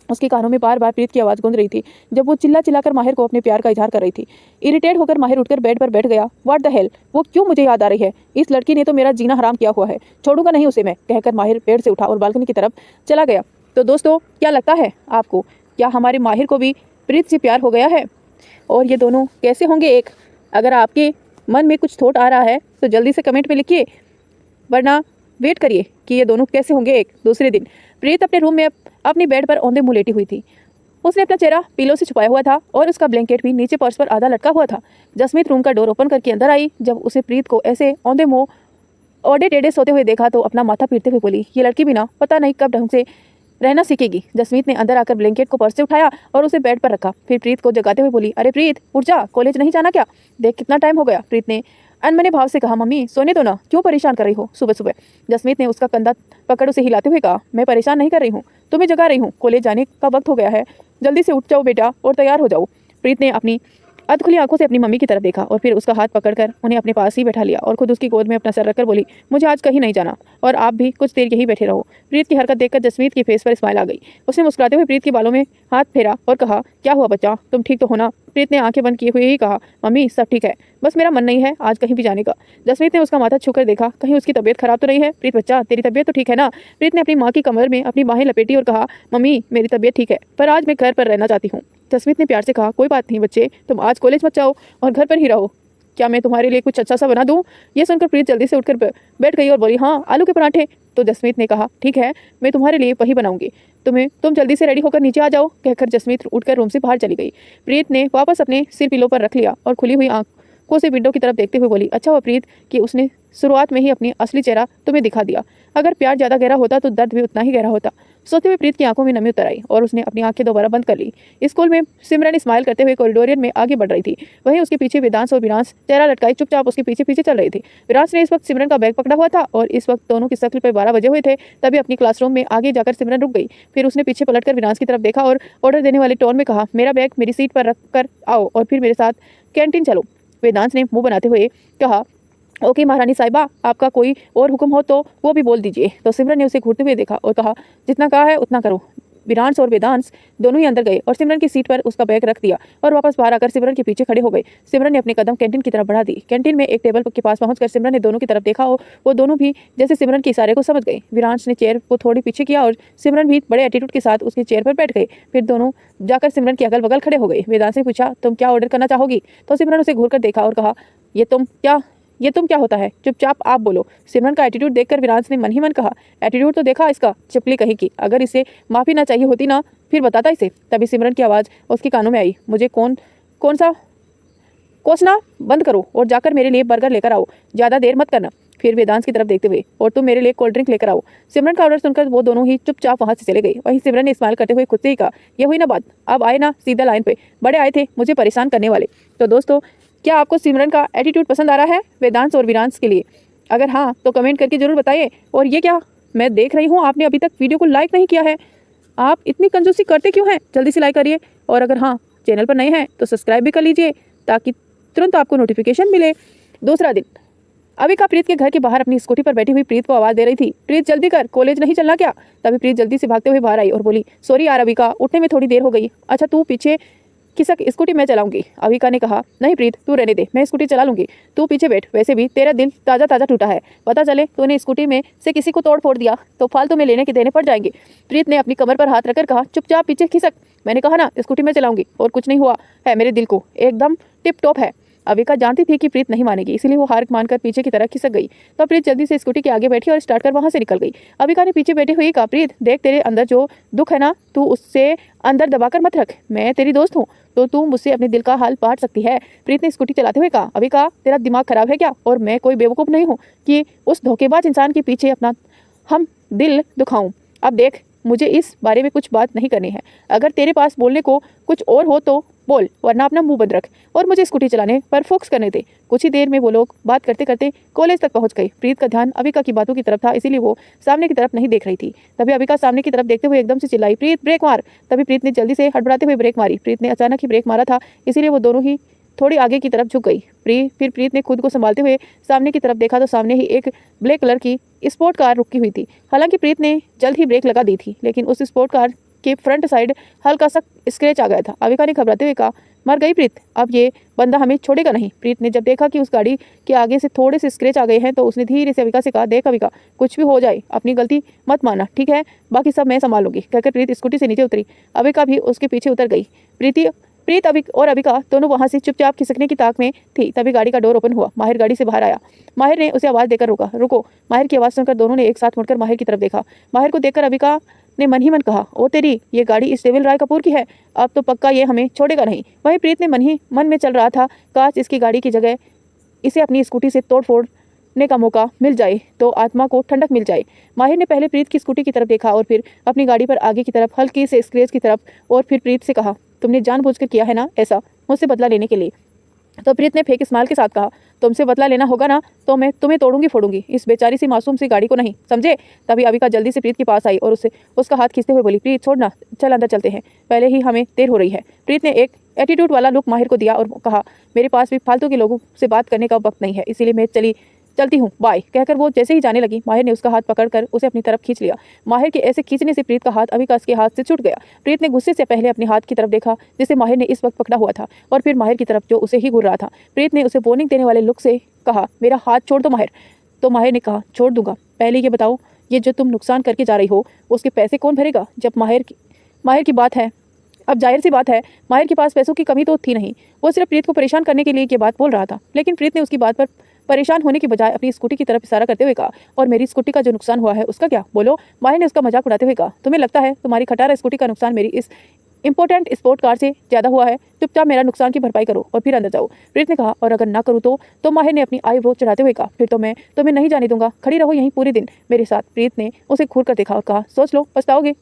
Speaker 1: उसके कानों में बार बार प्रीत की आवाज़ गूंज रही थी जब वो चिल्ला चिल्लाकर माहिर को अपने प्यार का इजहार कर रही थी। इरिटेट होकर माहिर उठकर बेड पर बैठ गया। व्हाट द हेल, वो क्यों मुझे याद आ रही है, इस लड़की ने तो मेरा जीना हराम किया हुआ है, छोड़ूंगा नहीं उसे मैं, कहकर माहिर बेड से उठा और बालकनी की तरफ चला गया। तो दोस्तों क्या लगता है आपको, क्या हमारे माहिर को भी प्रीत से प्यार हो गया है और ये दोनों कैसे होंगे एक। अगर आपके मन में कुछ थॉट आ रहा है तो जल्दी से कमेंट में लिखिए, वरना वेट करिए कि ये दोनों कैसे होंगे एक दूसरे दिन। प्रीत अपने रूम में अपनी बेड पर औंधे मुंह लेटी हुई थी। उसने अपना चेहरा पिलो से छुपाया हुआ था और उसका ब्लैंकेट भी नीचे पर्स पर आधा लटका हुआ था। जसमीत रूम का डोर ओपन करके अंदर आई। जब उसे प्रीत को ऐसे औंधे मुंह औडे टेढ़े सोते हुए देखा तो अपना माथा पीटते हुए बोली, ये लड़की भी ना पता नहीं कब ढंग से रहना सीखेगी। जसमीत ने अंदर आकर ब्लैंकेट को पर्स से उठाया और उसे बेड पर रखा। फिर प्रीत को जगाते हुए बोली, अरे प्रीत उठ जा, कॉलेज नहीं जाना क्या, देख कितना टाइम हो गया। प्रीत ने अनमने भाव से कहा, मम्मी सोने दो ना, क्यों परेशान कर रही हो सुबह सुबह। जसमीत ने उसका कंधा पकड़ उसे हिलाते हुए कहा, मैं परेशान नहीं कर रही हूँ, तुम्हें जगा रही हूँ, कॉलेज जाने का वक्त हो गया है, जल्दी से उठ जाओ बेटा और तैयार हो जाओ। प्रीत ने अपनी अधखुली आंखों से अपनी मम्मी की तरफ देखा और फिर उसका हाथ पकड़कर उन्हें अपने पास ही बैठा लिया और खुद उसकी गोद में अपना सर रखकर बोली, मुझे आज कहीं नहीं जाना और आप भी कुछ देर यहीं बैठे रहो। प्रीत की हरकत देखकर जसमीत के फेस पर स्माइल आ गई। उसने मुस्कुराते हुए प्रीत के बालों में हाथ फेरा और कहा, क्या हुआ बच्चा, तुम ठीक तो हो ना? प्रीत ने आंखें बंद किए हुए ही कहा, मम्मी सब ठीक है, बस मेरा मन नहीं है आज कहीं भी जाने का। जसमीत ने उसका माथा छूकर देखा, कहीं उसकी तबीयत खराब तो नहीं है? प्रीत बच्चा, तेरी तबीयत तो ठीक है ना? प्रीत ने अपनी माँ की कमर में अपनी बाहें लपेटी और कहा, मम्मी मेरी तबीयत ठीक है, पर आज मैं घर पर रहना चाहती हूँ। जसमीत ने प्यार से कहा, कोई बात नहीं बच्चे, तुम आज कॉलेज मत जाओ और घर पर ही रहो। क्या मैं तुम्हारे लिए कुछ अच्छा सा बना दूं? ये सुनकर प्रीत जल्दी से उठकर बैठ गई और बोली, हाँ आलू के पराठे। तो जसमीत ने कहा, ठीक है, मैं तुम्हारे लिए वही बनाऊंगी, तुम जल्दी से रेडी होकर नीचे आ जाओ। कहकर जसमीत उठकर रूम से बाहर चली गई। प्रीत ने वापस अपने सिर पिलो पर रख लिया और खुली हुई आंखों से विंडो की तरफ देखते हुए बोली, अच्छा हुआ प्रीत कि उसने शुरुआत में ही अपनी असली चेहरा तुम्हें दिखा दिया। अगर प्यार ज़्यादा गहरा होता तो दर्द भी उतना ही गहरा होता। सोते हुए प्रीत की आंखों में नमी उतर आई और उसने अपनी आंखें दोबारा बंद कर ली। स्कूल में सिमरन स्माइल करते हुए कॉरिडोरियन में आगे बढ़ रही थी। वहीं उसके पीछे वेदांश और विरांश चेहरा लटकाए चुपचाप उसके पीछे पीछे चल रही थी। विरांश ने इस वक्त सिमरन का बैग पकड़ा हुआ था और इस वक्त दोनों की शक्ल पर 12 बजे हुए थे। तभी अपनी क्लासरूम में आगे जाकर सिमरन रुक गई। फिर उसने पीछे पलटकर विरांश की तरफ देखा और ऑर्डर देने वाले टोन में कहा, मेरा बैग मेरी सीट पर रख कर आओ और फिर मेरे साथ कैंटीन चलो। वेदांश ने मुंह बनाते हुए कहा, ओके महारानी साहिबा, आपका कोई और हुक्म हो तो वो भी बोल दीजिए। तो सिमरन ने उसे घूरते हुए देखा और कहा, जितना कहा है उतना करो। विरांश और वेदांश दोनों ही अंदर गए और सिमरन की सीट पर उसका बैग रख दिया और वापस बाहर आकर सिमरन के पीछे खड़े हो गए। सिमरन ने अपने कदम कैंटीन की तरफ बढ़ा दी। कैंटीन में एक टेबल के पास पहुंचकर सिमरन ने दोनों की तरफ देखा और वो दोनों भी जैसे सिमरन के इशारे को समझ गए। विरांश ने चेयर को थोड़ी पीछे किया और सिमरन भी बड़े एटीट्यूड के साथ उसकी चेयर पर बैठ गए। फिर दोनों जाकर सिमरन के अगल बगल खड़े हो गए। वेदांश ने पूछा, तुम क्या ऑर्डर करना चाहोगी? तो सिमरन उसे घूर कर देखा और कहा, ये तुम क्या होता है, चुपचाप आप बोलो। सिमरन का एटीट्यूड देखकर विरांश ने मन ही मन कहा, एटीट्यूड तो देखा इसका, चिपली कहीं की, अगर इसे माफ़ी ना चाहिए होती ना फिर बताता इसे। तभी सिमरन की आवाज़ उसके कानों में आई, मुझे कौन सा कोसना बंद करो और जाकर मेरे लिए बर्गर लेकर आओ, ज़्यादा देर मत करना। फिर वेदांश की तरफ देखते हुए, और तुम मेरे लिए कोल्ड ड्रिंक लेकर आओ। सिमरन का ऑर्डर सुनकर वो दोनों ही चुपचाप वहाँ से चले गए। वहीं सिमरन ने स्माइल करते हुए खुद से ही कहा, ये हुई ना बात, अब आए ना सीधा लाइन पे, बड़े आए थे मुझे परेशान करने वाले। तो दोस्तों, क्या आपको सिमरन का एटीट्यूड पसंद आ रहा है वेदांश और विरांश के लिए? अगर हाँ तो कमेंट करके जरूर बताइए। और ये क्या मैं देख रही हूँ, आपने अभी तक वीडियो को लाइक नहीं किया है, आप इतनी कंजूसी करते क्यों हैं? जल्दी से लाइक करिए और अगर हाँ चैनल पर नए हैं तो सब्सक्राइब भी कर लीजिए ताकि तुरंत आपको नोटिफिकेशन मिले। दूसरा दिन, अविका प्रीत के घर के बाहर अपनी स्कूटी पर बैठी हुई प्रीत को आवाज़ दे रही थी, प्रीत जल्दी कर, कॉलेज नहीं चलना क्या? तभी प्रीत जल्दी से भागते हुए बाहर आई और बोली, सॉरी यार अविका, उठने में थोड़ी देर हो गई। अच्छा तू पीछे खिसक, स्कूटी मैं चलाऊंगी। अविका ने कहा, नहीं प्रीत तू रहने दे, मैं स्कूटी चला लूंगी, तू पीछे बैठ। वैसे भी तेरा दिल ताज़ा ताज़ा टूटा है, पता चले तूने स्कूटी में से किसी को तोड़ फोड़ दिया तो फालतू में लेने के देने पड़ जाएंगे। प्रीत ने अपनी कमर पर हाथ रखकर कहा, चुपचाप पीछे खिसक, मैंने कहा ना स्कूटी में चलाऊंगी और कुछ नहीं हुआ है, मेरे दिल को एकदम टिप टॉप है। अविका जानती थी कि प्रीत नहीं मानेगी, इसीलिए वो हार मानकर पीछे की तरफ खिसक गई। तो प्रीत जल्दी से स्कूटी के आगे बैठी और स्टार्ट कर वहां से निकल गई। अविका ने पीछे बैठी हुई कहा, प्रीत देख तेरे अंदर जो दुख है ना, तू उससे अंदर दबाकर मत रख, मैं तेरी दोस्त हूँ तो तू मुझसे अपने दिल का हाल बांट सकती है। प्रीत ने स्कूटी चलाते हुए कहा, अविका तेरा दिमाग खराब है क्या? और मैं कोई बेवकूफ़ नहीं हूँ कि उस धोखेबाज इंसान के पीछे अपना हम दिल दुखाऊं। अब देख, मुझे इस बारे में कुछ बात नहीं करनी है, अगर तेरे पास बोलने को कुछ और हो तो बोल, वरना अपना मुंह बंद रख और मुझे स्कूटी चलाने पर फोकस करने दे। कुछ ही देर में वो लोग बात करते करते कॉलेज तक पहुंच गए। प्रीत का ध्यान अविका की बातों की तरफ था, इसीलिए वो सामने की तरफ नहीं देख रही थी। तभी अविका सामने की तरफ देखते हुए एकदम से चिल्लाई, प्रीत ब्रेक मार। तभी प्रीत ने जल्दी से हड़बड़ाते हुए ब्रेक मारी। प्रीत ने अचानक ही ब्रेक मारा था, इसीलिए वो दोनों ही थोड़ी आगे की तरफ झुक गई। फिर प्रीत ने खुद को संभालते हुए सामने की तरफ देखा तो सामने ही एक ब्लैक कलर की स्पोर्ट कार रुकी हुई थी। हालांकि प्रीत ने जल्द ही ब्रेक लगा दी थी, लेकिन उस स्पोर्ट कार के फ्रंट साइड हल्का सा स्क्रैच आ गया था। अविका ने घबराते हुए कहा, मर गई प्रीत, अब ये बंदा हमें छोड़ेगा नहीं। प्रीत ने जब देखा कि उस गाड़ी के आगे से थोड़े से स्क्रैच आ गए हैं तो उसने धीरे से अविका से कहा, देख अविका, कुछ भी हो जाए अपनी गलती मत मानना, ठीक है, बाकी सब मैं संभाल लूंगी। कहकर प्रीत स्कूटी से नीचे उतरी। अविका भी उसके पीछे उतर गई। प्रीत और अविका दोनों वहां से चुपचाप खिसकने की ताक में थी। तभी गाड़ी का डोर ओपन हुआ। माहिर गाड़ी से बाहर आया। माहिर ने उसे आवाज़ देकर रोका। रुको। माहिर की आवाज़ सुनकर दोनों ने एक साथ मुड़कर माहिर की तरफ देखा। माहिर को देखकर अविका ने मन ही मन कहा, ओ तेरी, ये गाड़ी इस डेविल राय कपूर की है, अब तो पक्का ये हमें छोड़ेगा नहीं। वहीं प्रीत ने मन में चल रहा था, काश इसकी गाड़ी की जगह इसे अपनी स्कूटी से तोड़ फोड़ने का मौका मिल जाए तो आत्मा को ठंडक मिल जाए। माहिर ने पहले प्रीत की स्कूटी की तरफ देखा और फिर अपनी गाड़ी पर आगे की तरफ हल्की से स्क्रैच की तरफ और फिर प्रीत से कहा, तुमने जानबूझकर किया है ना ऐसा, मुझसे बदला लेने के लिए? तो प्रीत ने फेक स्माइल के साथ कहा, तुमसे बदला लेना होगा ना तो मैं तुम्हें तोड़ूंगी फोड़ूंगी, इस बेचारी सी मासूम सी गाड़ी को नहीं, समझे। तभी अविका जल्दी से प्रीत के पास आई और उसका हाथ खींचते हुए बोली, प्रीत छोड़ना, चल अंदर चलते हैं, पहले ही हमें देर हो रही है। प्रीत ने एक एटीट्यूड वाला लुक माहिर को दिया और कहा, मेरे पास भी फालतू के लोगों से बात करने का वक्त नहीं है, इसीलिए मैं चलती हूँ, बाय। कहकर वो जैसे ही जाने लगी, माहिर ने उसका हाथ पकड़कर उसे अपनी तरफ खींच लिया। माहिर के ऐसे खींचने से प्रीत का हाथ अविका के हाथ से छूट गया। प्रीत ने गुस्से से पहले अपने हाथ की तरफ देखा जिसे माहिर ने इस वक्त पकड़ा हुआ था, और फिर माहिर की तरफ जो उसे ही घूर रहा था। प्रीत ने उसे वार्निंग देने वाले लुक से कहा, मेरा हाथ छोड़ दो माहिर। तो माहिर ने कहा, छोड़ दूंगा, पहले ये बताओ, ये जो तुम नुकसान करके जा रही हो उसके पैसे कौन भरेगा। जब माहिर की बात है, अब जाहिर सी बात है माहिर के पास पैसों की कमी तो थी नहीं, वो सिर्फ प्रीत को परेशान करने के लिए ये बात बोल रहा था। लेकिन प्रीत ने उसकी बात पर परेशान होने की बजाय अपनी स्कूटी की तरफ इशारा करते हुए कहा, और मेरी स्कूटी का जो नुकसान हुआ है उसका क्या, बोलो। माहिर ने उसका मजाक उड़ाते हुए कहा, तुम्हें लगता है तुम्हारी खटारा स्कूटी का नुकसान मेरी इस इंपॉर्टेंट स्पोर्ट कार से ज्यादा हुआ है। चुपचाप मेरा नुकसान की भरपाई करो और फिर अंदर जाओ। प्रीत ने कहा, और अगर ना करूँ तो माहिर ने अपनी आईब्रो चढ़ाते हुए कहा, फिर तो मैं तुम्हें नहीं जाने दूंगा, खड़ी रहो यहीं पूरे दिन मेरे साथ। प्रीत ने उसे घूर कर देखा और कहा, सोच लो, पछताओगे,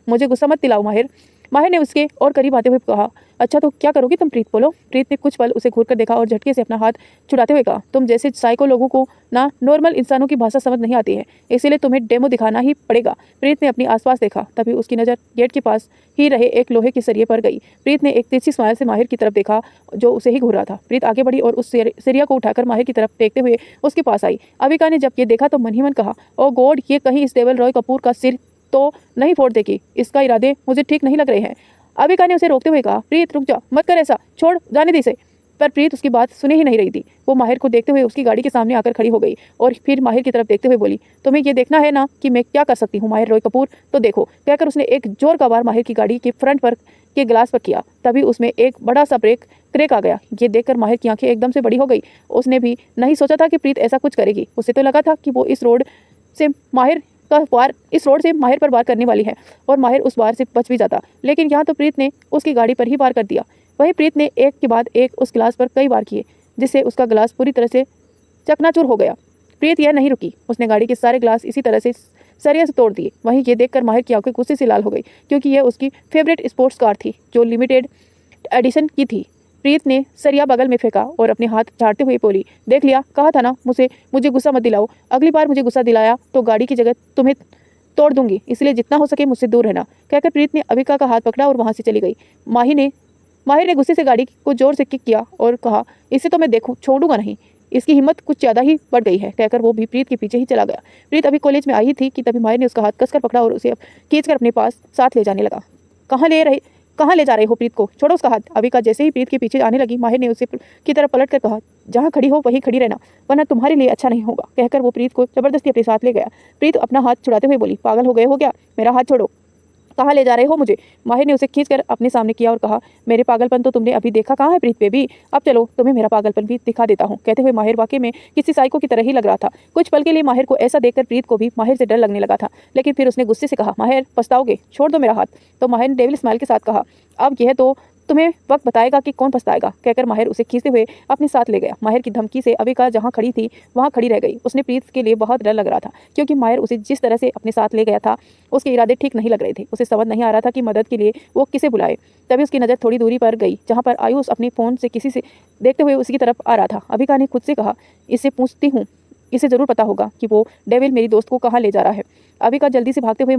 Speaker 1: मुझे गुस्सा मत दिलाओ माहिर। माहिर ने उसके और करीब आते हुए कहा, अच्छा तो क्या करोगी तुम प्रीत, बोलो। प्रीत ने कुछ पल उसे घूर कर देखा और झटके से अपना हाथ छुड़ाते हुए कहा, तुम जैसे साइको लोगों को ना नॉर्मल इंसानों की भाषा समझ नहीं आती है, इसीलिए तुम्हें डेमो दिखाना ही पड़ेगा। प्रीत ने अपनी आसपास देखा, तभी उसकी नज़र गेट के पास ही रहे एक लोहे के सरिये पर गई। प्रीत ने एक तिरछी स्माइल से माहिर की तरफ देखा जो उसे ही घूर रहा था। प्रीत आगे बढ़ी और उस सरिया को उठाकर माहिर की तरफ देखते हुए उसके पास आई। अविका ने जब ये देखा तो मन ही मन कहा, ओ गॉड, ये कहीं इस डेविल रॉय कपूर का सिर तो नहीं फोड़ देगी, इसका इरादे मुझे ठीक नहीं लग रहे हैं। अविका ने उसे रोकते हुए कहा, प्रीत रुक जा, मत कर ऐसा, छोड़, जाने दे इसे। पर प्रीत उसकी बात सुने ही नहीं रही थी। वो माहिर को देखते हुए उसकी गाड़ी के सामने आकर खड़ी हो गई और फिर माहिर की तरफ देखते हुए बोली, तुम्हें ये देखना है ना कि मैं क्या कर सकती हूँ माहिर रॉय कपूर, तो देखो। कहकर उसने एक जोर का वार माहिर की गाड़ी के फ्रंट पर के ग्लास पर किया। तभी उसमें एक बड़ा सा क्रैक आ गया। ये देखकर माहिर की आंखें एकदम से बड़ी हो गई। उसने भी नहीं सोचा था कि प्रीत ऐसा कुछ करेगी। उसे तो लगा था कि वो इस रोड से माहिर पर वार करने वाली है और माहिर उस वार से बच भी जाता, लेकिन यहाँ तो प्रीत ने उसकी गाड़ी पर ही वार कर दिया। वहीं प्रीत ने एक के बाद एक उस गिलास पर कई वार किए, जिससे उसका गिलास पूरी तरह से चकनाचूर हो गया। प्रीत यह नहीं रुकी, उसने गाड़ी के सारे ग्लास इसी तरह से सरिया से तोड़ दिए। वहीं ये देखकर माहिर की आंखें गुस्से से लाल हो गई, क्योंकि यह उसकी फेवरेट स्पोर्ट्स कार थी जो लिमिटेड एडिशन की थी। प्रीत ने सरिया बगल में फेंका और अपने हाथ झाड़ते हुए बोली, देख लिया, कहा था ना मुझे गुस्सा मत दिलाओ, अगली बार मुझे गुस्सा दिलाया तो गाड़ी की जगह तुम्हें तोड़ दूंगी, इसलिए जितना हो सके मुझसे दूर रहना। कहकर प्रीत ने अविका का हाथ पकड़ा और वहां से चली गई। माहिर ने गुस्से से गाड़ी को जोर से किक किया और कहा, इसे तो मैं छोड़ूंगा नहीं, इसकी हिम्मत कुछ ज़्यादा ही बढ़ गई है। कहकर वो भी प्रीत के पीछे ही चला गया। प्रीत अभी कॉलेज में आई थी कि तभी माहिर ने उसका हाथ कसकर पकड़ा और उसे खींचकर अपने पास साथ ले जाने लगा। कहाँ ले जा रहे हो प्रीत को, छोड़ो उसका हाथ। अविका जैसे ही प्रीत के पीछे आने लगी, माहिर ने उसे की तरफ पलट कर कहा, जहाँ खड़ी हो वहीं खड़ी रहना, वरना तुम्हारे लिए अच्छा नहीं होगा। कहकर वो प्रीत को जबरदस्ती अपने साथ ले गया। प्रीत अपना हाथ छुड़ाते हुए बोली, पागल हो गए हो क्या, मेरा हाथ छोड़ो, कहाँ ले जा रहे हो मुझे। माहिर ने उसे खींचकर अपने सामने किया और कहा, मेरे पागलपन तो तुमने अभी देखा कहाँ है प्रीत बेबी, अब चलो तुम्हें मेरा पागलपन भी दिखा देता हूँ। कहते हुए माहिर वाकई में किसी साइको की तरह ही लग रहा था। कुछ पल के लिए माहिर को ऐसा देखकर प्रीत को भी माहिर से डर लगने लगा था, लेकिन फिर उसने गुस्से से कहा, माहिर पछताओगे, छोड़ दो मेरा हाथ। तो माहिर ने डेविल स्माइल के साथ कहा, अब यह तो तुम्हें वक्त बताएगा कि कौन पछताएगा। कहकर माहिर उसे खींचते हुए अपने साथ ले गया। माहिर की धमकी से अविका जहाँ खड़ी थी वहाँ खड़ी रह गई। उसने प्रीत के लिए बहुत डर लग रहा था, क्योंकि माहिर उसे जिस तरह से अपने साथ ले गया था उसके इरादे ठीक नहीं लग रहे थे। उसे समझ नहीं आ रहा था कि मदद के लिए वो किसे बुलाए। तभी उसकी नज़र थोड़ी दूरी पर गई, जहाँ पर आयुष अपने फ़ोन से किसी से देखते हुए उसकी तरफ आ रहा था। अविका ने खुद से कहा, इससे पूछती हूँ, इसे ज़रूर पता होगा कि वो डेविल मेरी दोस्त को कहाँ ले जा रहा है। अविका जल्दी से भागते हुए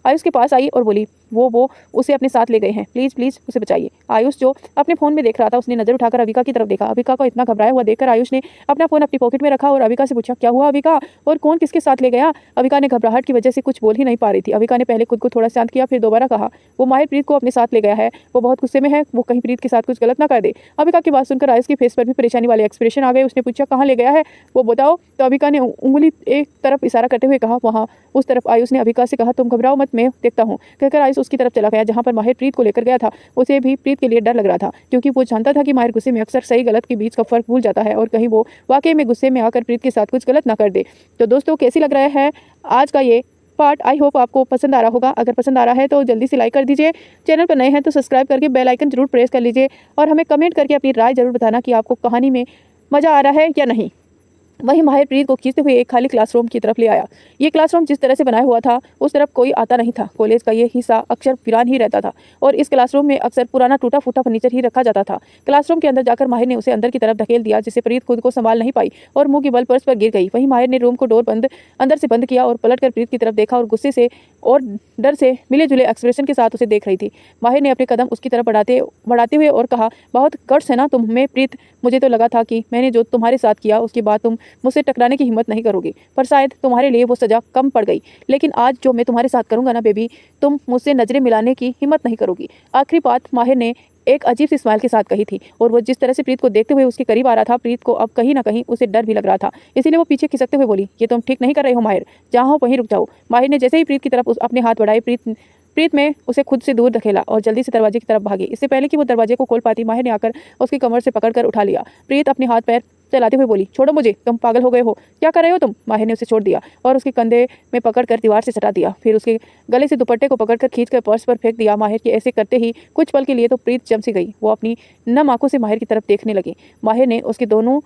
Speaker 1: आयुष के पास आई और बोली, वो उसे अपने साथ ले गए हैं, प्लीज़ उसे बचाइए। आयुष जो अपने फ़ोन में देख रहा था उसने नज़र उठाकर अविका की तरफ देखा। अविका को इतना घबराया हुआ देखकर आयुष ने अपना फ़ोन अपनी पॉकेट में रखा और अविका से पूछा, क्या हुआ अविका, और कौन किसके साथ ले गया। अविका ने घबराहट की वजह से कुछ बोल ही नहीं पा रही थी। अविका ने पहले खुद को थोड़ा शांत किया, फिर दोबारा कहा, वो माहिर प्रीत को अपने साथ ले गया है, वो बहुत गुस्से में है, वो कहीं प्रीत के साथ कुछ गलत ना कर दे। अविका की बात सुनकर आयुष के फेस पर भी परेशानी वाले एक्सप्रेशन आ गए। उसने पूछा, कहाँ ले गया है वो बताओ। तो अविका ने उंगली एक तरफ इशारा करते हुए कहा, वहाँ उस तरफ। आयुष ने अविका से कहा, तुम घबराओ मत, मैं देखता हूँ। कहकर आयुष उसकी तरफ चला गया जहाँ पर माहिर प्रीत को लेकर गया था। उसे भी प्रीत के लिए डर लग रहा था, क्योंकि वो जानता था कि माहिर गुस्से में अक्सर सही गलत के बीच का फर्क भूल जाता है और कहीं वो वाकई में गुस्से में आकर प्रीत के साथ कुछ गलत ना कर दे। तो दोस्तों, कैसी लग रहा है आज का ये पार्ट। आई होप आपको पसंद आ रहा होगा। अगर पसंद आ रहा है तो जल्दी से लाइक कर दीजिए। चैनल पर नए हैं तो सब्सक्राइब करके बेल आइकन जरूर प्रेस कर लीजिए और हमें कमेंट करके अपनी राय जरूर बताना कि आपको कहानी में मज़ा आ रहा है या नहीं। वहीं माहिर प्रीत को खींचते हुए एक खाली क्लासरूम की तरफ ले आया। ये क्लासरूम जिस तरह से बनाया हुआ था उस तरफ कोई आता नहीं था। कॉलेज का ये हिस्सा अक्सर वीरान ही रहता था और इस क्लासरूम में अक्सर पुराना टूटा फूटा फर्नीचर ही रखा जाता था। क्लासरूम के अंदर जाकर माहिर ने उसे अंदर की तरफ धकेल दिया, जिससे प्रीत खुद को संभाल नहीं पाई और मुंह की बल पर्स पर गिर गई। वहीं माहिर ने रूम को डोर बंद अंदर से बंद किया और पलटकर प्रीत की तरफ देखा और गुस्से से और डर से मिले जुले एक्सप्रेशन के साथ उसे देख रही थी। माहिर ने अपने कदम उसकी तरफ बढ़ाते हुए और कहा, बहुत गट्स है ना तुम में प्रीत। मुझे तो लगा था कि मैंने जो तुम्हारे साथ किया उसके बाद तुम मुझसे टकराने की हिम्मत नहीं करोगी, पर शायद तुम्हारे लिए वो सजा कम पड़ गई। लेकिन आज जो मैं तुम्हारे साथ करूंगा ना बेबी, तुम मुझसे नजरें मिलाने की हिम्मत नहीं करोगी। आखिरी बात माहिर ने एक अजीब सी स्माइल के साथ कही थी और वो जिस तरह से प्रीत को देखते हुए उसके करीब आ रहा था, प्रीत को अब कहीं ना कहीं उसे डर भी लग रहा था। इसीलिए वो पीछे खिसकते हुए बोली, ये तुम ठीक नहीं कर रहे हो माहिर, जहाँ हो वहीं रुक जाओ। माहिर ने जैसे ही प्रीत की तरफ अपने हाथ बढ़ाए, प्रीत में उसे खुद से दूर धकेला और जल्दी से दरवाजे की तरफ भागी। इससे पहले कि वो दरवाजे को खोल पाती, माहिर ने आकर उसकी कमर से पकड़कर उठा लिया। प्रीत अपने हाथ पैर चलाते हुए बोली, छोड़ो मुझे, तुम पागल हो गए हो, क्या कर रहे हो तुम। माहिर ने उसे छोड़ दिया और उसके कंधे में पकड़कर दीवार से सटा दिया। फिर उसके गले से दुपट्टे को पकड़कर खींचकर पर्स पर फेंक दिया। माहिर के ऐसे करते ही कुछ पल के लिए तो प्रीत चमसी गई। वो अपनी नम आंखों से माहिर की तरफ देखने लगी। माहिर ने उसके दोनों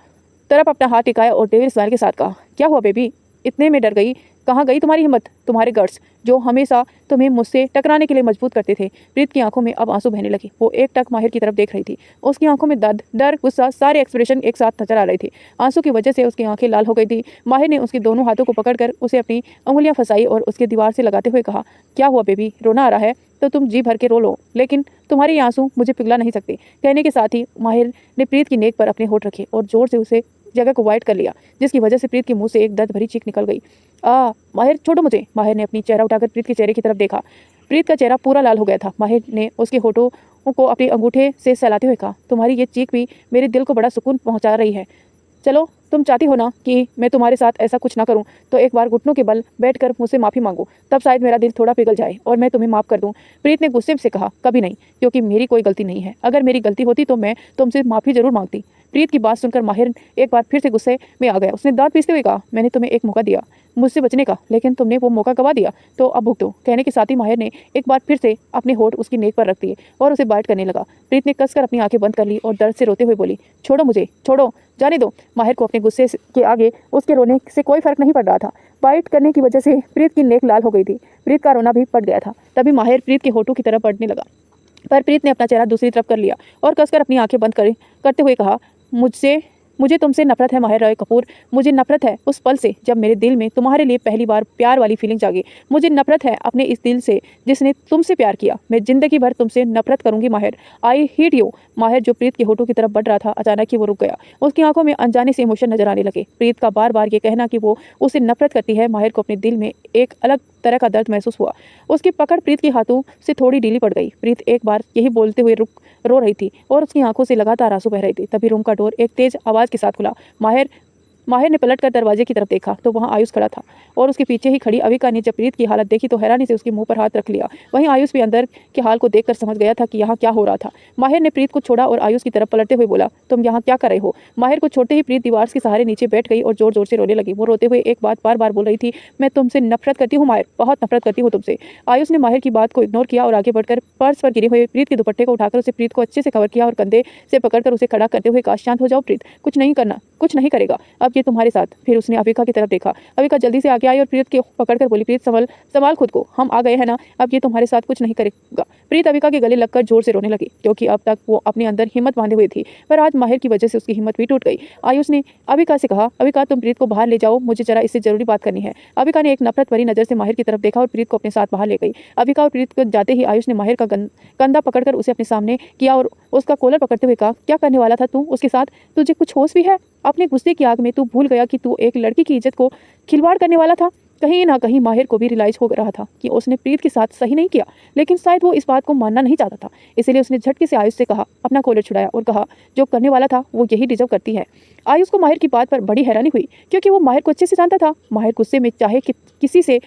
Speaker 1: तरफ अपना हाथ टिकाया और डेविल स्माइल के साथ कहा, क्या हुआ बेबी, इतने में डर गई, कहाँ गई तुम्हारी हिम्मत, तुम्हारे गट्स जो हमेशा तुम्हें मुझसे टकराने के लिए मजबूत करते थे। प्रीत की आंखों में अब आंसू बहने लगे। वो एक टक माहिर की तरफ देख रही थी। उसकी आंखों में दर्द, डर, गुस्सा, सारे एक्सप्रेशन एक साथ नजर आ रहे थे। आंसू की वजह से उसकी आंखें लाल हो गई थी। माहिर ने उसके दोनों हाथों को पकड़कर उसे अपनी उंगलियां फंसाई और उसके दीवार से लगाते हुए कहा, क्या हुआ बेबी, रोना आ रहा है तो तुम जी भर के रो लो, लेकिन तुम्हारे ये आंसू मुझे पिघला नहीं सकते। कहने के साथ ही माहिर ने प्रीत की नेक पर अपने होठ रखे और जोर से उसे जगह को वाइट कर लिया, जिसकी वजह से प्रीत के मुंह से एक दर्द भरी चीख निकल गई। माहिर छोड़ो मुझे। माहिर ने अपनी चेहरा उठाकर प्रीत के चेहरे की तरफ देखा। प्रीत का चेहरा पूरा लाल हो गया था। माहिर ने उसके होठों को अपने अंगूठे से सहलाते हुए कहा, तुम्हारी ये चीख भी मेरे दिल को बड़ा सुकून पहुंचा रही है। चलो, तुम चाहती हो ना कि मैं तुम्हारे साथ ऐसा कुछ ना करूं, तो एक बार घुटनों के बल बैठकर मुझसे माफ़ी मांगो, तब शायद मेरा दिल थोड़ा पिघल जाए और मैं तुम्हें माफ़ कर दूं। प्रीत ने गुस्से से कहा, कभी नहीं, क्योंकि मेरी कोई गलती नहीं है। अगर मेरी गलती होती तो मैं तुमसे माफ़ी जरूर मांगती। प्रीत की बात सुनकर माहिर एक बार फिर से गुस्से में आ गया। उसने दांत पीसते हुए कहा, मैंने तुम्हें एक मौका दिया मुझसे बचने का, लेकिन तुमने वो मौका गवा दिया, तो अब भुगतो। कहने के साथ ही माहिर ने एक बार फिर से अपने होठ उसकी नेक पर रख दिए और उसे बाइट करने लगा। प्रीत ने कसकर अपनी आंखें बंद कर ली और दर्द से रोते हुए बोली, छोड़ो मुझे, छोड़ो, जाने दो। माहिर को अपने गुस्से के आगे उसके रोने से कोई फर्क नहीं पड़ रहा था। बाइट करने की वजह से प्रीत की नेक लाल हो गई थी। प्रीत का रोना भी पड़ गया था। तभी माहिर प्रीत के होठों की तरफ बढ़ने लगा, पर प्रीत ने अपना चेहरा दूसरी तरफ कर लिया और कसकर अपनी आंखें बंद करते हुए कहा, मुझे तुमसे नफरत है माहिर रॉय कपूर। मुझे नफरत है उस पल से जब मेरे दिल में तुम्हारे लिए पहली बार प्यार वाली फीलिंग जागी। मुझे नफरत है अपने इस दिल से जिसने तुमसे प्यार किया। मैं जिंदगी भर तुमसे नफरत करूंगी माहिर। I hate you. माहिर जो प्रीत के होठों की तरफ बढ़ रहा था, अचानक ही वो रुक गया। उसकी आंखों में अनजाने से इमोशन नजर आने लगे। प्रीत का बार बार ये कहना कि वो उसे नफरत करती है, माहिर को अपने दिल में एक अलग तरह का दर्द महसूस हुआ। उसकी पकड़ प्रीत के हाथों से थोड़ी ढीली पड़ गई। प्रीत एक बार यही बोलते हुए रो रही थी और उसकी आंखों से लगातार आंसू बह रहे थे। तभी रूम का डोर एक तेज आवाज के साथ खुला। माहिर ने पलटकर दरवाजे की तरफ देखा तो वहां आयुष खड़ा था और उसके पीछे ही खड़ी अविका ने जब प्रीत की हालत देखी तो हैरानी से उसके मुंह पर हाथ रख लिया। वहीं आयुष भी अंदर के हाल को देखकर समझ गया था कि यहाँ क्या हो रहा था। माहिर ने प्रीत को छोड़ा और आयुष की तरफ पलटते हुए बोला, तुम यहाँ क्या कर रहे हो। माहिर को छोड़ते ही प्रीत दीवार के सहारे नीचे बैठ गई और जोर जोर से रोने लगी। वो रोते हुए एक बात बार बार बोल रही थी, मैं तुमसे नफरत करती हूँ माहिर, बहुत नफरत करती हूँ तुमसे। आयुष ने माहिर की बात को इग्नोर किया और आगे बढ़कर पर्स पर गिरे हुए प्रीत के दुपट्टे को उठाकर उसे प्रीत को अच्छे से कवर किया और कंधे से पकड़कर उसे खड़ा करते हुए कहा, शांत हो जाओ प्रीत, कुछ नहीं करना, कुछ नहीं करेगा, अब ये तुम्हारे साथ। फिर उसने अविका की तरफ देखा। अविका जल्दी से आगे आई और प्रीत के पकड़कर बोली, प्रीत संभाल खुद को, हम आ गए हैं ना, अब ये तुम्हारे साथ कुछ नहीं करेगा। प्रीत अविका के गले लगकर जोर से रोने लगी, क्योंकि अब तक वो अपने अंदर हिम्मत बांधे हुई थी, पर आज माहिर की वजह से उसकी हिम्मत भी टूट गई। आयुष ने अविका से कहा, अविका तुम प्रीत को बाहर ले जाओ, मुझे जरा इससे जरूरी बात करनी है। अविका ने एक नफरत भरी नजर से माहिर की तरफ देखा और प्रीत को अपने साथ बाहर ले गई। अविका और प्रीत को जाते ही आयुष ने माहिर का कंधा पकड़कर उसे अपने सामने किया और उसका कॉलर पकड़ते हुए कहा, क्या करने वाला था तू उसके साथ, तुझे कुछ होश भी है। अपने गुस्से की आग में तू भूल गया कि तू एक लड़की की इज्जत को खिलवाड़ करने वाला था। कहीं ना कहीं माहिर को भी रियलाइज हो रहा था कि उसने प्रीत के साथ सही नहीं किया, लेकिन शायद वो इस बात को मानना नहीं चाहता था। इसीलिए उसने झटके से आयुष से कहा, अपना कॉलर छुड़ाया और कहा, जो करने वाला था वो यही डिजर्व करती है। आयुष को माहिर की बात पर बड़ी हैरानी हुई, क्योंकि वो माहिर को अच्छे से जानता था। माहिर गुस्से में चाहे किसी से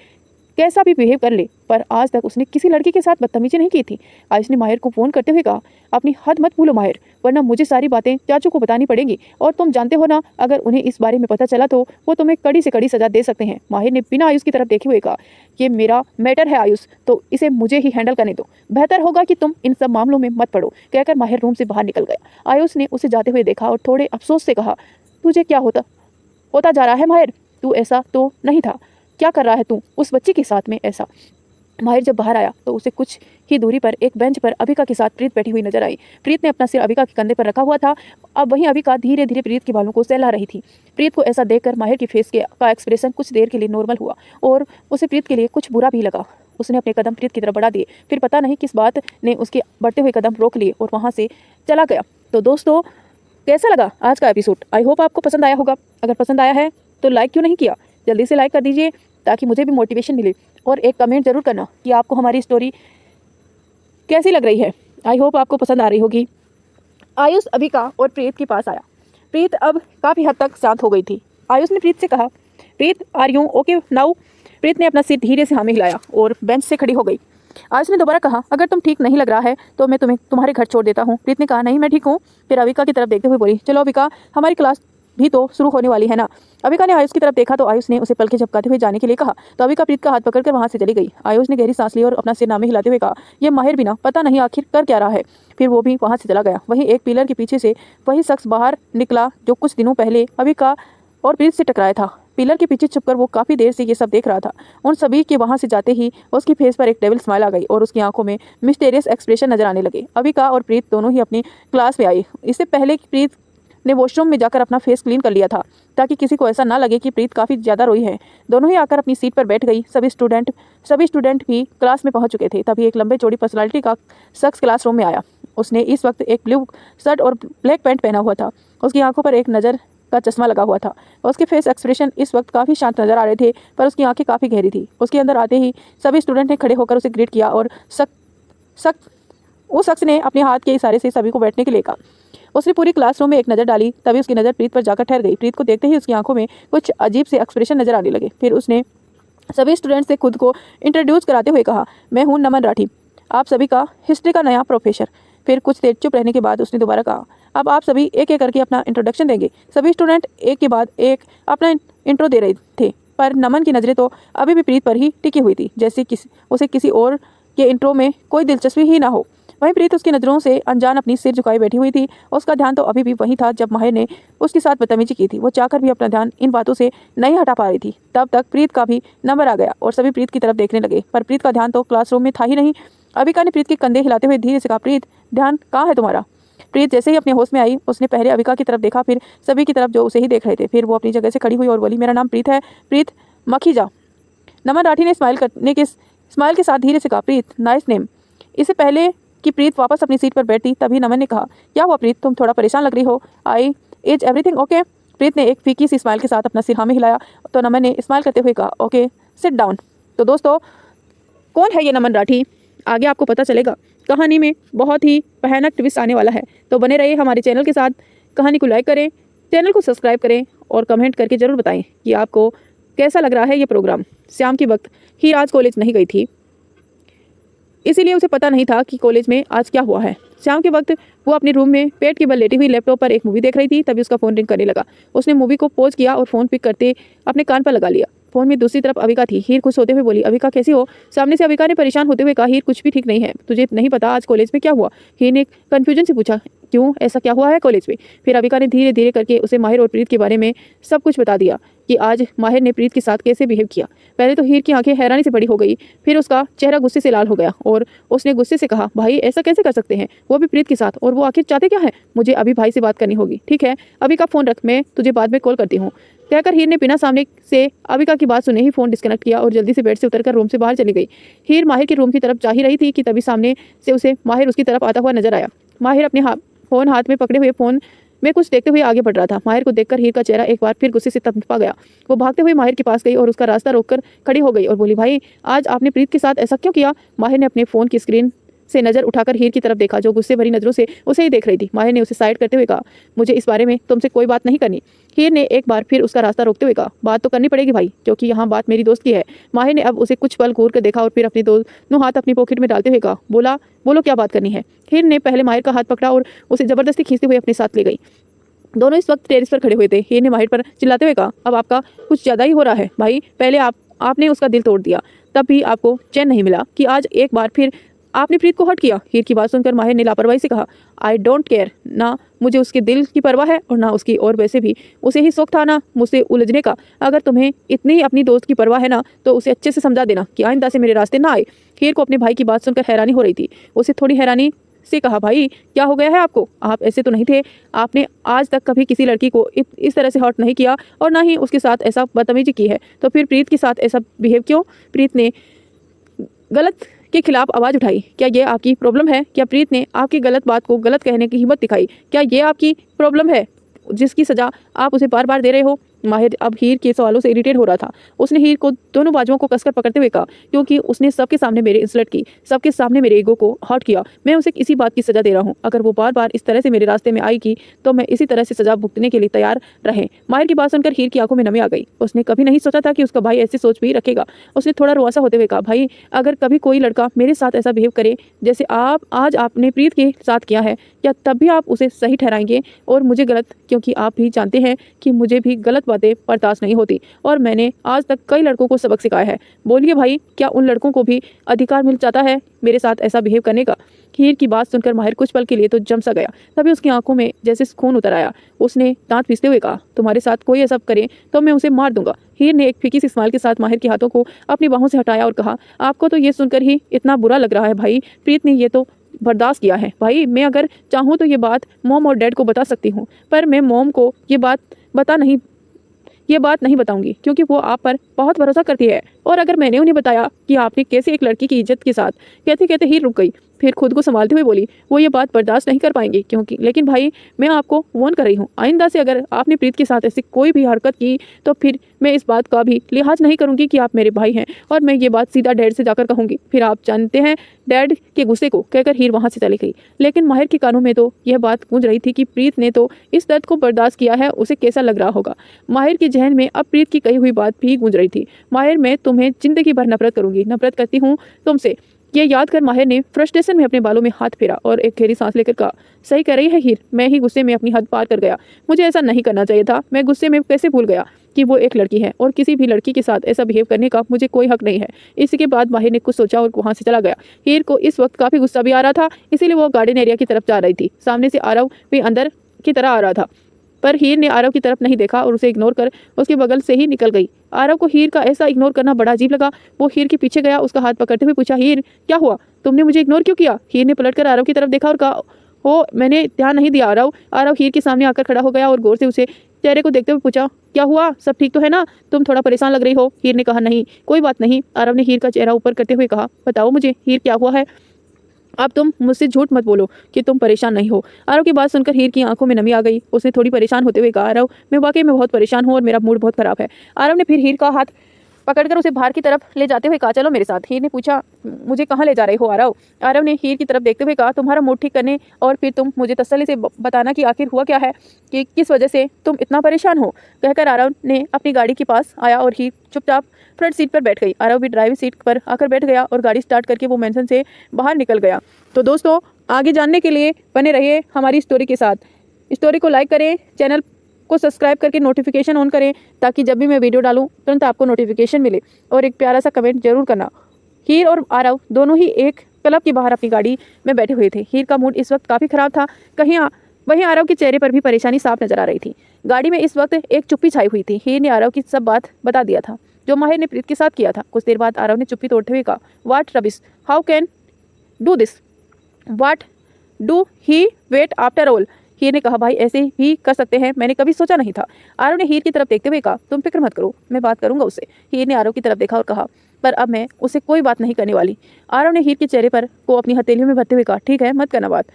Speaker 1: कैसा भी बिहेव कर ले, पर आज तक उसने किसी लड़की के साथ बदतमीजी नहीं की थी। आयुष ने माहिर को फोन करते हुए कहा, अपनी हद मत भूलो माहिर, वरना मुझे सारी बातें चाचू को बतानी पड़ेंगी, और तुम जानते हो ना, अगर उन्हें इस बारे में पता चला तो वो तुम्हें कड़ी से कड़ी सजा दे सकते हैं। माहिर ने बिना आयुष की तरफ देखे हुए कहा, ये मेरा मैटर है आयुष, तो इसे मुझे ही हैंडल करने दो, बेहतर होगा कि तुम इन सब मामलों में मत पड़ो। कहकर माहिर रूम से बाहर निकल गया। आयुष ने उसे जाते हुए देखा और थोड़े अफसोस से कहा, तुझे क्या होता होता जा रहा है। माहिर, तू ऐसा तो नहीं था, क्या कर रहा है तू उस बच्ची के साथ में ऐसा? माहिर जब बाहर आया तो उसे कुछ ही दूरी पर एक बेंच पर अभिका के साथ प्रीत बैठी हुई नजर आई। प्रीत ने अपना सिर अभिका के कंधे पर रखा हुआ था। अब वहीं अभिका धीरे धीरे प्रीत के बालों को सहला रही थी। प्रीत को ऐसा देखकर माहिर की फेस का एक्सप्रेशन कुछ देर के लिए नॉर्मल हुआ और उसे प्रीत के लिए कुछ बुरा भी लगा। उसने अपने कदम प्रीत की तरफ बढ़ा दिए, फिर पता नहीं किस बात ने उसके बढ़ते हुए कदम रोक लिए और वहां से चला गया। तो दोस्तों, कैसा लगा आज का एपिसोड? आई होप आपको पसंद आया होगा। अगर पसंद आया है तो लाइक क्यों नहीं किया? जल्दी से लाइक कर दीजिए ताकि मुझे भी मोटिवेशन मिले, और एक कमेंट जरूर करना कि आपको हमारी स्टोरी कैसी लग रही है। आई होप आपको पसंद आ रही होगी। आयुष अभिका और प्रीत के पास आया। प्रीत अब काफ़ी हद तक शांत हो गई थी। आयुष ने प्रीत से कहा, प्रीत आर यू ओके नाउ? प्रीत ने अपना सिर धीरे से हाँ में हिलाया और बेंच से खड़ी हो गई। आयुष ने दोबारा कहा, अगर तुम ठीक नहीं लग रहा है तो मैं तुम्हारे घर छोड़ देता हूँ। प्रीत ने कहा, नहीं मैं ठीक हूँ। फिर अभिका की तरफ देखते हुए बोली, चलो अभिका, हमारी क्लास भी तो शुरू होने वाली है ना। अभिका ने आयुष की तरफ देखा तो आयुष ने उसे पलके झपकाते हुए जाने के लिए कहा, तो अभिका प्रीत का हाथ पकड़कर वहां से चली गई। आयुष ने गहरी सांस ली और अपना सिर नामे हिलाते हुए कहा, यह माहिर भी ना पता नहीं आखिर कर क्या रहा है। फिर वो भी वहां से चला गया। वहीं एक पिलर के पीछे से वही शख्स बाहर निकला जो कुछ दिनों पहले अभिका और प्रीत से टकराया था। पिलर के पीछे छुपकर वो काफी देर से ये सब देख रहा था। उन सभी के वहां से जाते ही उसकी फेस पर एक डेविल स्माइल आ गई और उसकी आंखों में मिस्टीरियस एक्सप्रेशन नजर आने लगे। अभिका और प्रीत दोनों ही अपनी क्लास में आई। इससे पहले कि प्रीत ने वॉशरूम में जाकर अपना फेस क्लीन कर लिया था ताकि किसी को ऐसा ना लगे कि प्रीत काफ़ी ज़्यादा रोई है। दोनों ही आकर अपनी सीट पर बैठ गई। सभी स्टूडेंट भी क्लास में पहुंच चुके थे। तभी एक लंबे चौड़ी पर्सनालिटी का शख्स क्लासरूम में आया। उसने इस वक्त एक ब्लू शर्ट और ब्लैक पैंट पहना हुआ था। उसकी आंखों पर एक नज़र का चश्मा लगा हुआ था। उसके फेस एक्सप्रेशन इस वक्त काफ़ी शांत नजर आ रहे थे, पर उसकी आंखें काफ़ी गहरी थी। उसके अंदर आते ही सभी स्टूडेंट ने खड़े होकर उसे ग्रीट किया और उस शख्स ने अपने हाथ के इशारे से सभी को बैठने के लिए कहा। उसने पूरी क्लासरूम में एक नज़र डाली, तभी उसकी नज़र प्रीत पर जाकर ठहर गई। प्रीत को देखते ही उसकी आंखों में कुछ अजीब से एक्सप्रेशन नजर आने लगे। फिर उसने सभी स्टूडेंट से खुद को इंट्रोड्यूस कराते हुए कहा, मैं हूँ नमन राठी, आप सभी का हिस्ट्री का नया प्रोफेसर। फिर कुछ देर चुप रहने के बाद उसने दोबारा कहा, अब आप सभी एक एक करके अपना इंट्रोडक्शन देंगे। सभी स्टूडेंट एक के बाद एक अपना इंट्रो दे रहे थे, पर नमन की नज़रें तो अभी भी प्रीत पर ही टिकी हुई थी, जैसे उसे किसी और के इंट्रो में कोई दिलचस्पी ही ना हो। वहीं प्रीत उसकी नज़रों से अनजान अपनी सिर झुकाई बैठी हुई थी। उसका ध्यान तो अभी भी वही था जब माहिर ने उसके साथ बदतमीजी की थी। वो चाहकर भी अपना ध्यान इन बातों से नहीं हटा पा रही थी। तब तक प्रीत का भी नंबर आ गया और सभी प्रीत की तरफ देखने लगे, पर प्रीत का ध्यान तो क्लासरूम में था ही नहीं। अभिका ने प्रीत के कंधे हिलाते हुए धीरे से कहा, प्रीत ध्यान कहाँ है तुम्हारा? प्रीत जैसे ही अपने होश में आई, उसने पहले अभिका की तरफ देखा, फिर सभी की तरफ जो उसे ही देख रहे थे। फिर वो अपनी जगह से खड़ी हुई और बोली, मेरा नाम प्रीत है, प्रीत मखीजा। नमन राठी ने स्माइल के साथ धीरे से कहा, प्रीत नाइस नेम। इससे पहले कि प्रीत वापस अपनी सीट पर बैठी तभी नमन ने कहा, क्या हुआ प्रीत, तुम थोड़ा परेशान लग रही हो? Is everything okay? प्रीत ने एक फीकी सी स्माइल के साथ अपना सिर हाँ में हिलाया तो नमन ने स्माइल करते हुए कहा, ओके सिट डाउन। तो दोस्तों, कौन है ये नमन राठी, आगे आपको पता चलेगा। कहानी में बहुत ही भयानक ट्विस्ट आने वाला है, तो बने रहिए हमारे चैनल के साथ। कहानी को लाइक करें, चैनल को सब्सक्राइब करें और कमेंट करके ज़रूर बताएं कि आपको कैसा लग रहा है ये प्रोग्राम। शाम के वक्त हीर आज कॉलेज नहीं गई थी, इसीलिए उसे पता नहीं था कि कॉलेज में आज क्या हुआ है। शाम के वक्त वो अपने रूम में पेट के बल लेटी हुई लैपटॉप पर एक मूवी देख रही थी, तभी उसका फ़ोन रिंग करने लगा। उसने मूवी को पॉज किया और फ़ोन पिक करते अपने कान पर लगा लिया। फ़ोन में दूसरी तरफ अभिका थी। हीर खुश होते हुए बोली, अभिका कैसी हो? सामने से अभिका ने परेशान होते हुए कहा, हीर कुछ भी ठीक नहीं है, तुझे नहीं पता आज कॉलेज में क्या हुआ? हीर ने कन्फ्यूजन से पूछा, क्यों, ऐसा क्या हुआ है कॉलेज में? फिर अभिका ने धीरे धीरे करके उसे माहिर और प्रीत के बारे में सब कुछ बता दिया कि आज माहिर ने प्रीत के साथ कैसे बिहेव किया। पहले तो हीर की आंखें हैरानी से बड़ी हो गई, फिर उसका चेहरा गुस्से से लाल हो गया और उसने गुस्से से कहा, भाई ऐसा कैसे कर सकते हैं, वो भी प्रीत के साथ, और वो आखिर चाहते क्या है? मुझे अभी भाई से बात करनी होगी। ठीक है, अभिका फ़ोन रख, मैं तुझे बाद में कॉल करती हूँ। कहकर हीर ने बिना सामने से अभिका की बात सुने ही फ़ोन डिस्कनेक्ट किया और जल्दी से बेड से उतरकर रूम से बाहर चली गई। हीर माहिर के रूम की तरफ जा ही रही थी कि तभी सामने से उसे माहिर उसकी तरफ आता हुआ नजर आया। माहिर अपने फ़ोन हाथ में पकड़े हुए फ़ोन में कुछ देखते हुए आगे बढ़ रहा था। माहिर को देखकर हीर का चेहरा एक बार फिर गुस्से से तमतमा गया। वो भागते हुए माहिर के पास गई और उसका रास्ता रोककर खड़ी हो गई और बोली, भाई आज आपने प्रीत के साथ ऐसा क्यों किया? माहिर ने अपने फ़ोन की स्क्रीन से नज़र उठाकर हीर की तरफ देखा, जो गुस्से भरी नज़रों से उसे ही देख रही थी। माहिर ने उसे साइड करते हुए कहा, मुझे इस बारे में तुमसे कोई बात नहीं करनी। हीर ने एक बार फिर उसका रास्ता रोकते हुए कहा, बात तो करनी पड़ेगी भाई, क्योंकि यहाँ बात मेरी दोस्त की है। माहिर ने अब उसे कुछ पल घूर कर देखा और फिर अपने दोनों हाथ अपनी पॉकेट में डालते हुए कहा, बोलो क्या बात करनी है? हीर ने पहले माहिर का हाथ पकड़ा और उसे ज़बरदस्ती खींचते हुए अपने साथ ले गई। दोनों इस वक्त टेरिस पर खड़े हुए थे। हीर ने माहिर पर चिल्लाते हुए कहा, अब आपका कुछ ज़्यादा ही हो रहा है भाई, पहले आपने उसका दिल तोड़ दिया, तब भी आपको चैन नहीं मिला कि आज एक बार फिर आपने प्रीत को हर्ट किया। हीर की बात सुनकर माहिर ने लापरवाही से कहा, आई डोंट केयर, ना मुझे उसके दिल की परवाह है और ना उसकी, और वैसे भी उसे ही शौक था ना मुझसे उलझने का। अगर तुम्हें इतनी ही अपनी दोस्त की परवाह है ना तो उसे अच्छे से समझा देना कि आइंदा से मेरे रास्ते ना आए। हीर को अपने भाई की बात सुनकर हैरानी हो रही थी। उसे थोड़ी हैरानी से कहा, भाई क्या हो गया है आपको? आप ऐसे तो नहीं थे। आपने आज तक कभी किसी लड़की को इस तरह से हर्ट नहीं किया और ना ही उसके साथ ऐसा बदतमीजी की है, तो फिर प्रीत के साथ ऐसा बिहेव क्यों? प्रीत ने गलत के खिलाफ आवाज़ उठाई। क्या ये आपकी प्रॉब्लम है? क्या प्रीत ने आपकी गलत बात को गलत कहने की हिम्मत दिखाई? क्या ये आपकी प्रॉब्लम है जिसकी सज़ा आप उसे बार बार दे रहे हो? माहिर अब हीर के सवालों से इरिटेट हो रहा था। उसने हीर को दोनों बाजुओं को कसकर पकड़ते हुए कहा, क्योंकि उसने सबके सामने मेरे इंसल्ट की, सबके सामने मेरे ईगो को हर्ट किया, मैं उसे इसी बात की सज़ा दे रहा हूँ। अगर वो बार बार इस तरह से मेरे रास्ते में आएगी तो मैं इसी तरह से सज़ा भुगतने के लिए तैयार रहें। माहिर की बात सुनकर हीर की आंखों में नमी आ गई। उसने कभी नहीं सोचा था कि उसका भाई ऐसी सोच भी रखेगा। उसने थोड़ा रुआसा होते हुए कहा, भाई अगर कभी कोई लड़का मेरे साथ ऐसा बिहेव करे जैसे आज आपने प्रीत के साथ किया है, क्या तब भी आप उसे सही ठहराएंगे और मुझे गलत? क्योंकि आप भी जानते हैं कि मुझे भी गलत बातें बर्दाश्त नहीं होती और मैंने आज तक कई लड़कों को सबक सिखाया है। बोलिए भाई, क्या उन लड़कों को भी अधिकार मिल जाता है मेरे साथ ऐसा बिहेव करने का? हीर की बात सुनकर माहिर कुछ पल के लिए तो जम सा गया। तभी उसकी आंखों में जैसे खून उतर आया। उसने दांत पीसते हुए कहा, तुम्हारे साथ कोई ऐसा करे तो मैं उसे मार दूंगा। हीर ने एक फीकी सी स्माइल के साथ माहिर के हाथों को अपनी बाहों से हटाया और कहा, आपको तो ये सुनकर ही इतना बुरा लग रहा है भाई? प्रीत ने ये तो बर्दाश्त किया है। भाई मैं अगर चाहूँ तो ये बात मॉम और डैड को बता सकती हूँ, पर मैं मॉम को ये बात नहीं बताऊंगी क्योंकि वो आप पर बहुत भरोसा करती है। और अगर मैंने उन्हें बताया कि आपने कैसे एक लड़की की इज्जत के साथ, कहते कहते हीर रुक गई। फिर खुद को संभालते हुए बोली, वो ये बात बर्दाश्त नहीं कर पाएंगे क्योंकि, लेकिन भाई मैं आपको वार्न कर रही हूँ, आइंदा से अगर आपने प्रीत के साथ ऐसी कोई भी हरकत की तो फिर मैं इस बात का भी लिहाज नहीं करूँगी कि आप मेरे भाई हैं और मैं ये बात सीधा डैड से जाकर कहूँगी। फिर आप जानते हैं डैड के गुस्से को, कहकर हीर वहाँ से चली गई। लेकिन माहिर के कानों में तो यह बात गूंज रही थी कि प्रीत ने तो इस दर्द को बर्दाश्त किया है, उसे कैसा लग रहा होगा। माहिर के जहन में अब प्रीत की कही हुई बात भी गूंज रही थी, माहिर मैं तुम्हें जिंदगी भर नफरत करूंगी, नफरत करती हूँ तुमसे। ये याद कर माहिर ने फ्रस्ट्रेशन में अपने बालों में हाथ फेरा और एक गहरी सांस लेकर कहा, सही कर रही है हीर, मैं ही गुस्से में अपनी हद पार कर गया। मुझे ऐसा नहीं करना चाहिए था। मैं गुस्से में कैसे भूल गया कि वो एक लड़की है और किसी भी लड़की के साथ ऐसा बिहेव करने का मुझे कोई हक नहीं है। इसके बाद माहिर ने कुछ सोचा और वहाँ से चला गया। हीर को इस वक्त काफ़ी गुस्सा भी आ रहा था, इसीलिए वो गार्डन एरिया की तरफ जा रही थी। सामने से आरव भी अंदर की तरह आ रहा था, पर हीर ने आरव की तरफ नहीं देखा और उसे इग्नोर कर उसके बगल से ही निकल गई। आरव को हीर का ऐसा इग्नोर करना बड़ा अजीब लगा। वो हीर के पीछे गया, उसका हाथ पकड़ते हुए पूछा, हीर क्या हुआ? तुमने मुझे इग्नोर क्यों किया? हीर ने पलटकर आरव की तरफ देखा और कहा, हो मैंने ध्यान नहीं दिया आरव। आरव हीर के सामने आकर खड़ा हो गया और गौर से उसे चेहरे को देखते हुए पूछा, क्या हुआ? सब ठीक तो है ना? तुम थोड़ा परेशान लग रही हो। हीर ने कहा, नहीं कोई बात नहीं। आरव ने हीर का चेहरा ऊपर करते हुए कहा, बताओ मुझे हीर क्या हुआ है? अब तुम मुझसे झूठ मत बोलो कि तुम परेशान नहीं हो। आरव की बात सुनकर हीर की आंखों में नमी आ गई। उसने थोड़ी परेशान होते हुए कहा, आरव मैं वाकई में बहुत परेशान हूँ और मेरा मूड बहुत खराब है। आरव ने फिर हीर का हाथ पकड़कर उसे बाहर की तरफ ले जाते हुए कहा, चलो मेरे साथ। हीर ने पूछा, मुझे कहाँ ले जा रहे हो आरव? आरव ने हीर की तरफ देखते हुए कहा, तुम्हारा मूड ठीक करने, और फिर तुम मुझे तसल्ली से बताना कि आखिर हुआ क्या है, कि किस वजह से तुम इतना परेशान हो। कहकर आरव ने अपनी गाड़ी के पास आया और हीर चुपचाप फ्रंट सीट पर बैठ गई। आरव भी ड्राइविंग सीट पर आकर बैठ गया और गाड़ी स्टार्ट करके वो मेंशन से बाहर निकल गया। तो दोस्तों, आगे जानने के लिए बने रहिए हमारी स्टोरी के साथ। स्टोरी को लाइक करें, चैनल को सब्सक्राइब करके नोटिफिकेशन ऑन करें ताकि जब भी मैं वीडियो डालूं तुरंत आपको नोटिफिकेशन मिले, और एक प्यारा सा कमेंट जरूर करना। हीर और आरव दोनों ही एक क्लब के बाहर अपनी गाड़ी में बैठे हुए थे। हीर का मूड इस वक्त काफ़ी ख़राब था, वहीं आरव के चेहरे पर भी परेशानी साफ नजर आ रही थी। गाड़ी में इस वक्त एक चुप्पी छाई हुई थी। हीर ने आरव की सब बात बता दिया था जो माहिर ने प्रीत के साथ किया था। कुछ देर बाद आरव ने चुप्पी तोड़ते हुए कहा, what rubbish, how can do this, what do he wait after all. Heer ने कहा, भाई ऐसे भी कर सकते हैं, मैंने कभी सोचा नहीं था। आरव ने हीर की तरफ देखते हुए कहा, तुम फिक्र मत करो, मैं बात करूंगा उससे। हीर ने आरव की तरफ देखा और कहा, पर अब मैं उससे कोई बात नहीं करने वाली। आरव ने हीर के चेहरे पर को अपनी हथेलियों में भरते हुए कहा, ठीक है, मत करना बात,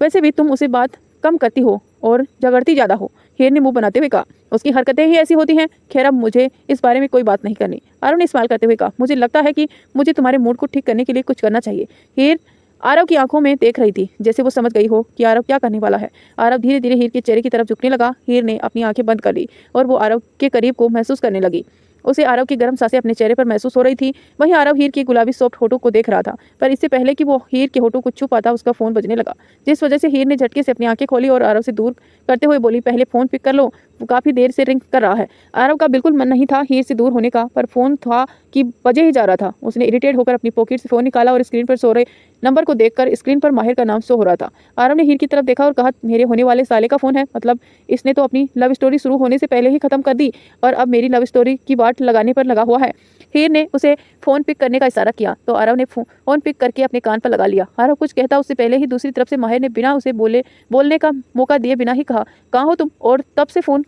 Speaker 1: वैसे भी तुम उसे बात कम करती हो और झगड़ती ज़्यादा हो। हीर ने मुंह बनाते हुए कहा, उसकी हरकतें ही ऐसी होती हैं। खैर अब मुझे इस बारे में कोई बात नहीं करनी। आरव ने स्माइल करते हुए कहा, मुझे लगता है कि मुझे तुम्हारे मूड को ठीक करने के लिए कुछ करना चाहिए। हीर आरव की आंखों में देख रही थी, जैसे वो समझ गई हो कि आरव क्या करने वाला है। आरव धीरे धीरे हीर के चेहरे की तरफ झुकने लगा। हीर ने अपनी आंखें बंद कर ली और वो आरव के करीब को महसूस करने लगी। उसे आरव की गर्म सांसें अपने चेहरे पर महसूस हो रही थी। वहीं आरव हीर के गुलाबी सॉफ्ट होठों को देख रहा था, पर इससे पहले कि वो हीर के होठों को छू पाता उसका फ़ोन बजने लगा, जिस वजह से हीर ने झटके से अपनी आंखें खोली और आरव से दूर करते हुए बोली, पहले फ़ोन पिक कर लो, काफ़ी देर से रिंग कर रहा है। आरव का बिल्कुल मन नहीं था हीर से दूर होने का, पर फ़ोन था कि बजे ही जा रहा था। उसने इरिटेट होकर अपनी पॉकेट से फ़ोन निकाला और स्क्रीन पर सो रहे नंबर को देखकर स्क्रीन पर माहिर का नाम शो हो रहा था। आरव ने हीर की तरफ देखा और कहा, मेरे होने वाले साले का फ़ोन है, मतलब इसने तो अपनी लव स्टोरी शुरू होने से पहले ही ख़त्म कर दी और अब मेरी लव स्टोरी की वाट लगाने पर लगा हुआ है। हीर ने उसे फ़ोन पिक करने का इशारा किया तो आरव ने फ़ोन पिक करके अपने कान पर लगा लिया। आरव कुछ कहता उससे पहले ही दूसरी तरफ से माहिर ने बिना उसे बोलने का मौका दिए बिना ही कहा, कहाँ हो तुम और तब से फ़ोन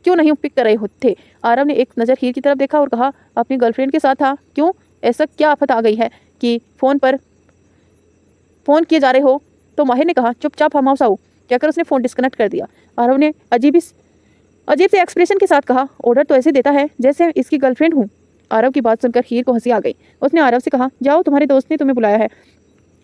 Speaker 1: क्यों नहीं पिक कर रहे थे? आरव ने एक नज़र हीर की तरफ देखा और कहा, अपनी गर्लफ्रेंड के साथ था। क्यों, ऐसा क्या आफत आ गई है कि फ़ोन किए जा रहे हो? तो माहिर ने कहा, चुपचाप फार्म हाउस आओ। कहकर उसने फ़ोन डिस्कनेक्ट कर दिया। आरव ने अजीब से एक्सप्रेशन के साथ कहा, ऑर्डर तो ऐसे देता है जैसे इसकी गर्लफ्रेंड हूँ। आरव की बात सुनकर हीर को हंसी आ गई। उसने आरव से कहा, जाओ, तुम्हारे दोस्त ने तुम्हें बुलाया है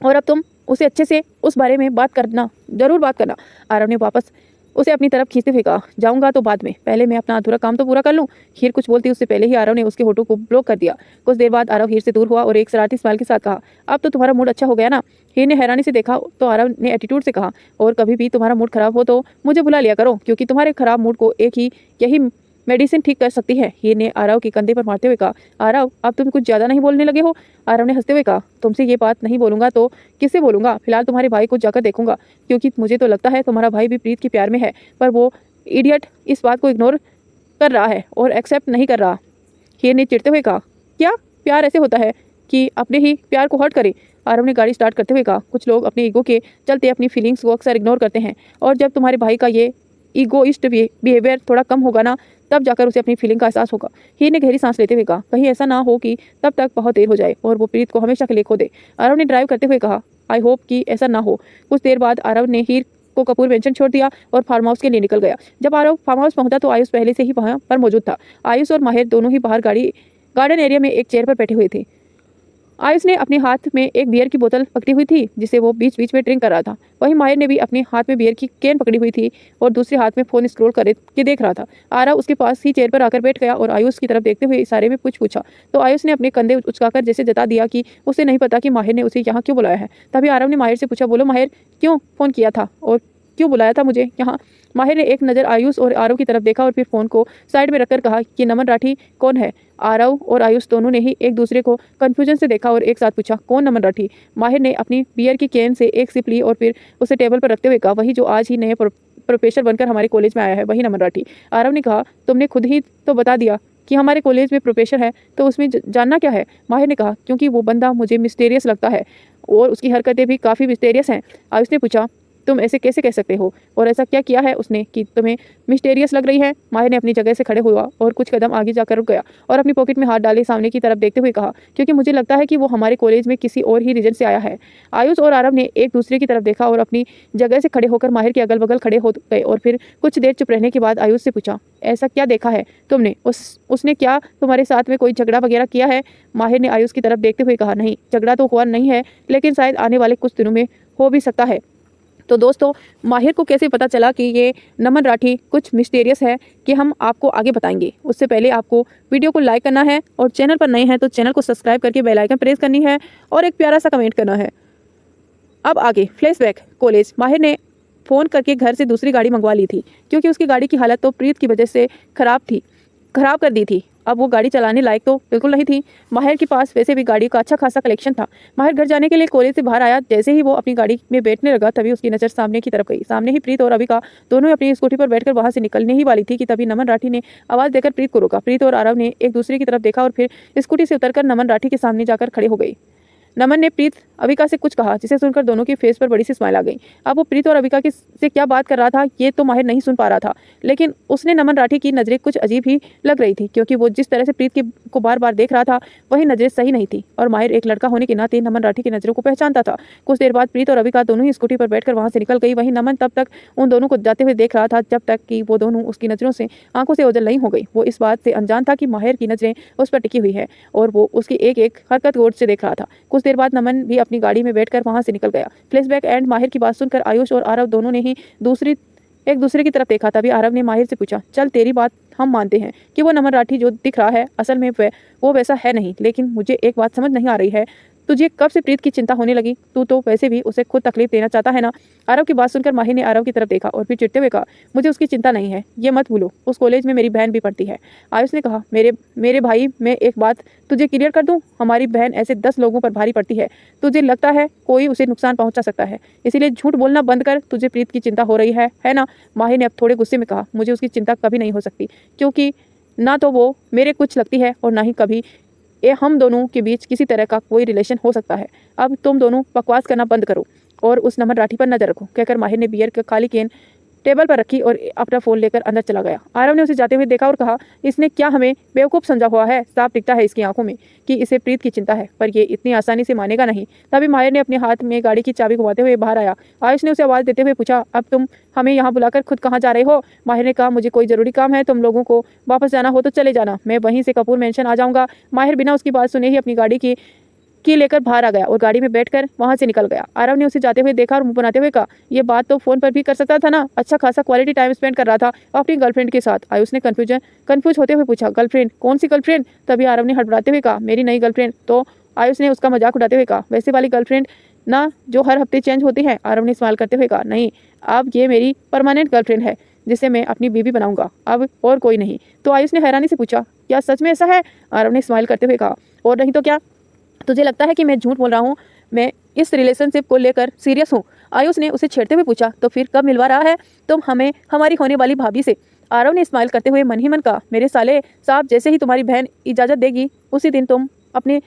Speaker 1: और अब तुम उसे अच्छे से उस बारे में ज़रूर बात करना। आरव ने वापस उसे अपनी तरफ खींचते हुए कहा, जाऊंगा तो बाद में, पहले मैं अपना अधूरा काम तो पूरा कर लूं। हीर कुछ बोलती उससे पहले ही आरव ने उसके होठों को ब्लॉक कर दिया। कुछ देर बाद आरव हीर से दूर हुआ और एक शरारती स्माइल के साथ कहा, अब तो तुम्हारा मूड अच्छा हो गया ना? हीर ने हैरानी से देखा तो आरव ने एटीट्यूड से कहा, और कभी भी तुम्हारा मूड खराब हो तो मुझे बुला लिया करो, क्योंकि तुम्हारे खराब मूड को यही मेडिसिन ठीक कर सकती है। हीर ने आरव के कंधे पर मारते हुए कहा, आरव, अब तुम कुछ ज़्यादा नहीं बोलने लगे हो? आरव ने हंसते हुए कहा, तुमसे ये बात नहीं बोलूंगा तो किससे बोलूंगा? फिलहाल तुम्हारे भाई को जाकर देखूंगा, क्योंकि मुझे तो लगता है तुम्हारा भाई भी प्रीत के प्यार में है, पर वो इडियट इस बात को इग्नोर कर रहा है और एक्सेप्ट नहीं कर रहा। हीर ने चिढ़ते हुए कहा, क्या प्यार ऐसे होता है कि अपने ही प्यार को हर्ट करे? आरव ने गाड़ी स्टार्ट करते हुए कहा, कुछ लोग अपने ईगो के चलते अपनी फीलिंग्स को अक्सर इग्नोर करते हैं, और जब तुम्हारे भाई का ये ईगोइस्ट बिहेवियर थोड़ा कम होगा ना, तब जाकर उसे अपनी फीलिंग का एहसास होगा। हीर ने गहरी सांस लेते हुए कहा, कहीं ऐसा ना हो कि तब तक बहुत देर हो जाए और वो प्रीत को हमेशा के लिए खो दे। आरव ने ड्राइव करते हुए कहा, आई होप कि ऐसा ना हो। कुछ देर बाद आरव ने हीर को कपूर मेंशन छोड़ दिया और फार्म हाउस के लिए निकल गया। जब आरव फार्म हाउस पहुंचा तो आयुष पहले से ही वहां पर मौजूद था। आयुष और माहिर दोनों ही बाहर गार्डन एरिया में एक चेयर पर बैठे हुए थे। आयुष ने अपने हाथ में एक बियर की बोतल पकड़ी हुई थी जिसे वो बीच बीच में ड्रिंक कर रहा था। वहीं माहिर ने भी अपने हाथ में बियर की कैन पकड़ी हुई थी और दूसरे हाथ में फोन स्क्रॉल करके देख रहा था। आरव उसके पास ही चेयर पर आकर बैठ गया और आयुष की तरफ देखते हुए इशारे में कुछ पूछा तो आयुष ने अपने कंधे उचकाकर जैसे जता दिया कि उसे नहीं पता कि माहिर ने उसे यहाँ क्यों बुलाया है। तभी आरव ने माहिर से पूछा, बोलो माहिर, क्यों फ़ोन किया था और क्यों बुलाया था मुझे यहाँ? माहिर ने एक नज़र आयुष और आरव की तरफ देखा और फिर फ़ोन को साइड में रखकर कहा, कि नमन राठी कौन है? आरव और आयुष दोनों ने ही एक दूसरे को कन्फ्यूजन से देखा और एक साथ पूछा, कौन नमन राठी? माहिर ने अपनी बियर की कैन से एक सिप ली और फिर उसे टेबल पर रखते हुए कहा, वही जो आज ही नए प्रोफेसर बनकर हमारे कॉलेज में आया है, वही नमन राठी। आरव ने कहा, तुमने खुद ही तो बता दिया कि हमारे कॉलेज में प्रोफेसर है, तो उसमें जानना क्या है? माहिर ने कहा, क्योंकि वो बंदा मुझे मिस्टीरियस लगता है और उसकी हरकतें भी काफ़ी मिस्टीरियस हैं। आयुष ने पूछा, तुम ऐसे कैसे कह सकते हो, और ऐसा क्या किया है उसने कि तुम्हें मिस्टीरियस लग रही है? माहिर ने अपनी जगह से खड़े हुआ और कुछ कदम आगे जाकर रुक गया और अपनी पॉकेट में हाथ डाले सामने की तरफ देखते हुए कहा, क्योंकि मुझे लगता है कि वो हमारे कॉलेज में किसी और ही रीजन से आया है। आयुष और आरव ने एक दूसरे की तरफ देखा और अपनी जगह से खड़े होकर माहिर के अगल बगल खड़े हो गए और फिर कुछ देर चुप रहने के बाद आयुष से पूछा, ऐसा क्या देखा है तुमने? उसने क्या तुम्हारे साथ में कोई झगड़ा वगैरह किया है? माहिर ने आयुष की तरफ देखते हुए कहा, नहीं, झगड़ा तो हुआ नहीं है, लेकिन शायद आने वाले कुछ दिनों में हो भी सकता है। तो दोस्तों, माहिर को कैसे पता चला कि ये नमन राठी कुछ मिस्टीरियस है, कि हम आपको आगे बताएंगे। उससे पहले आपको वीडियो को लाइक करना है और चैनल पर नए हैं तो चैनल को सब्सक्राइब करके बेल आइकन प्रेस करनी है और एक प्यारा सा कमेंट करना है। अब आगे फ्लैशबैक कॉलेज। माहिर ने फ़ोन करके घर से दूसरी गाड़ी मंगवा ली थी, क्योंकि उसकी गाड़ी की हालत तो प्रीत की वजह से खराब कर दी थी। अब वो गाड़ी चलाने लायक तो बिल्कुल नहीं थी। माहिर के पास वैसे भी गाड़ी का अच्छा खासा कलेक्शन था। माहिर घर जाने के लिए कॉलेज से बाहर आया। जैसे ही वो अपनी गाड़ी में बैठने लगा तभी उसकी नज़र सामने की तरफ गई। सामने ही प्रीत और अविका दोनों अपनी स्कूटी पर बैठकर वहां से निकलने ही वाली थी कि तभी नमन राठी ने आवाज़ देकर प्रीत को रोका। प्रीत और आरव ने एक दूसरे की तरफ देखा और फिर स्कूटी से उतरकर नमन राठी के सामने जाकर खड़े हो गई। नमन ने प्रीत अविका से कुछ कहा, जिसे सुनकर दोनों के फेस पर बड़ी सी स्माइल आ गई। अब वो प्रीत और अविका से क्या बात कर रहा था ये तो माहिर नहीं सुन पा रहा था, लेकिन उसने नमन राठी की नज़रें कुछ अजीब ही लग रही थी, क्योंकि वो जिस तरह से प्रीत को बार बार देख रहा था वही नज़रें सही नहीं थी और माहिर एक लड़का होने के नाते नमन राठी की नज़रों को पहचानता था। कुछ देर बाद प्रीत और अविका दोनों ही स्कूटी पर बैठकर वहां से निकल गई। वहीं नमन तब तक उन दोनों को जाते हुए देख रहा था जब तक कि वो दोनों उसकी नज़रों से आंखों से ओझल नहीं हो गई। वो इस बात से अनजान था कि माहिर की नज़रें उस पर टिकी हुई है और वो उसकी एक एक हरकत गौर से देख रहा था। कुछ देर बाद नमन भी अपनी गाड़ी में बैठकर वहां से निकल गया। फ्लैशबैक एंड माहिर की बात सुनकर आयुष और आरव दोनों ने ही एक दूसरे की तरफ देखा। तभी आरव ने माहिर से पूछा, चल तेरी बात हम मानते हैं कि वो नमन राठी जो दिख रहा है असल में वो वैसा है नहीं, लेकिन मुझे एक बात समझ नहीं आ रही है, तुझे कब से प्रीत की चिंता होने लगी? तू तो वैसे भी उसे खुद तकलीफ देना चाहता है ना? आरव की बात सुनकर माहिर ने आरव की तरफ देखा और फिर चिढ़ते हुए कहा, मुझे उसकी चिंता नहीं है, ये मत भूलो, उस कॉलेज में मेरी बहन भी पढ़ती है। आयुष ने कहा, मेरे भाई, मैं एक बात तुझे क्लियर कर दूं, हमारी बहन ऐसे 10 लोगों पर भारी पड़ती है। तुझे लगता है कोई उसे नुकसान पहुंचा सकता है, इसीलिए झूठ बोलना बंद कर। तुझे प्रीत की चिंता हो रही है ना? माहिर ने अब थोड़े गुस्से में कहा, मुझे उसकी चिंता कभी नहीं हो सकती, क्योंकि ना तो वो मेरे कुछ लगती है और ना ही कभी ये हम दोनों के बीच किसी तरह का कोई रिलेशन हो सकता है। अब तुम दोनों बकवास करना बंद करो और उस नमन राठी पर नजर रखो, कहकर माहिर ने बियर की खाली केन टेबल पर रखी और अपना फोन लेकर अंदर चला गया। आरव ने उसे जाते हुए देखा और कहा, इसने क्या हमें बेवकूफ़ समझा हुआ है? साफ दिखता है इसकी आंखों में कि इसे प्रीत की चिंता है, पर ये इतनी आसानी से मानेगा नहीं। तभी माहिर ने अपने हाथ में गाड़ी की चाबी घुमाते हुए बाहर आया। आयुष ने उसे आवाज़ देते हुए पूछा, अब तुम हमें यहाँ बुलाकर खुद कहाँ जा रहे हो? माहिर ने कहा, मुझे कोई ज़रूरी काम है, तुम लोगों को वापस जाना हो तो चले जाना, मैं वहीं से कपूर मेंशन आ जाऊँगा। माहिर बिना उसकी बात सुने ही अपनी गाड़ी की लेकर बाहर आ गया और गाड़ी में बैठकर वहां से निकल गया। आरव ने उसे जाते हुए देखा और मुंह बनाते हुए कहा, ये बात तो फोन पर भी कर सकता था ना, अच्छा खासा क्वालिटी टाइम स्पेंड कर रहा था अपनी गर्लफ्रेंड के साथ। आयुष ने कंफ्यूज होते हुए पूछा, गर्लफ्रेंड? कौन सी गर्लफ्रेंड? तभी आरव ने हड़बड़ाते हुए कहा, मेरी नई गर्लफ्रेंड। तो आयुष ने उसका मजाक उड़ाते हुए कहा, वैसे वाली गर्लफ्रेंड ना जो हर हफ्ते चेंज होती है? आरव ने स्माइल करते हुए कहा, नहीं, अब ये मेरी परमानेंट गर्लफ्रेंड है, जिसे मैं अपनी बीवी बनाऊंगा, अब और कोई नहीं। तो आयुष ने हैरानी से पूछा, क्या सच में ऐसा है? आरव ने स्माइल करते हुए कहा, और नहीं तो क्या, तुझे लगता है कि मैं झूठ बोल रहा हूँ? मैं इस रिलेशनशिप को लेकर सीरियस हूँ। आयुष ने उसे छेड़ते हुए पूछा, तो फिर कब मिलवा रहा है तुम हमें हमारी होने वाली भाभी से? आरव ने स्माइल करते हुए मन ही मन कहा, मेरे साले साहब, जैसे ही तुम्हारी बहन इजाज़त देगी उसी दिन तुम अपने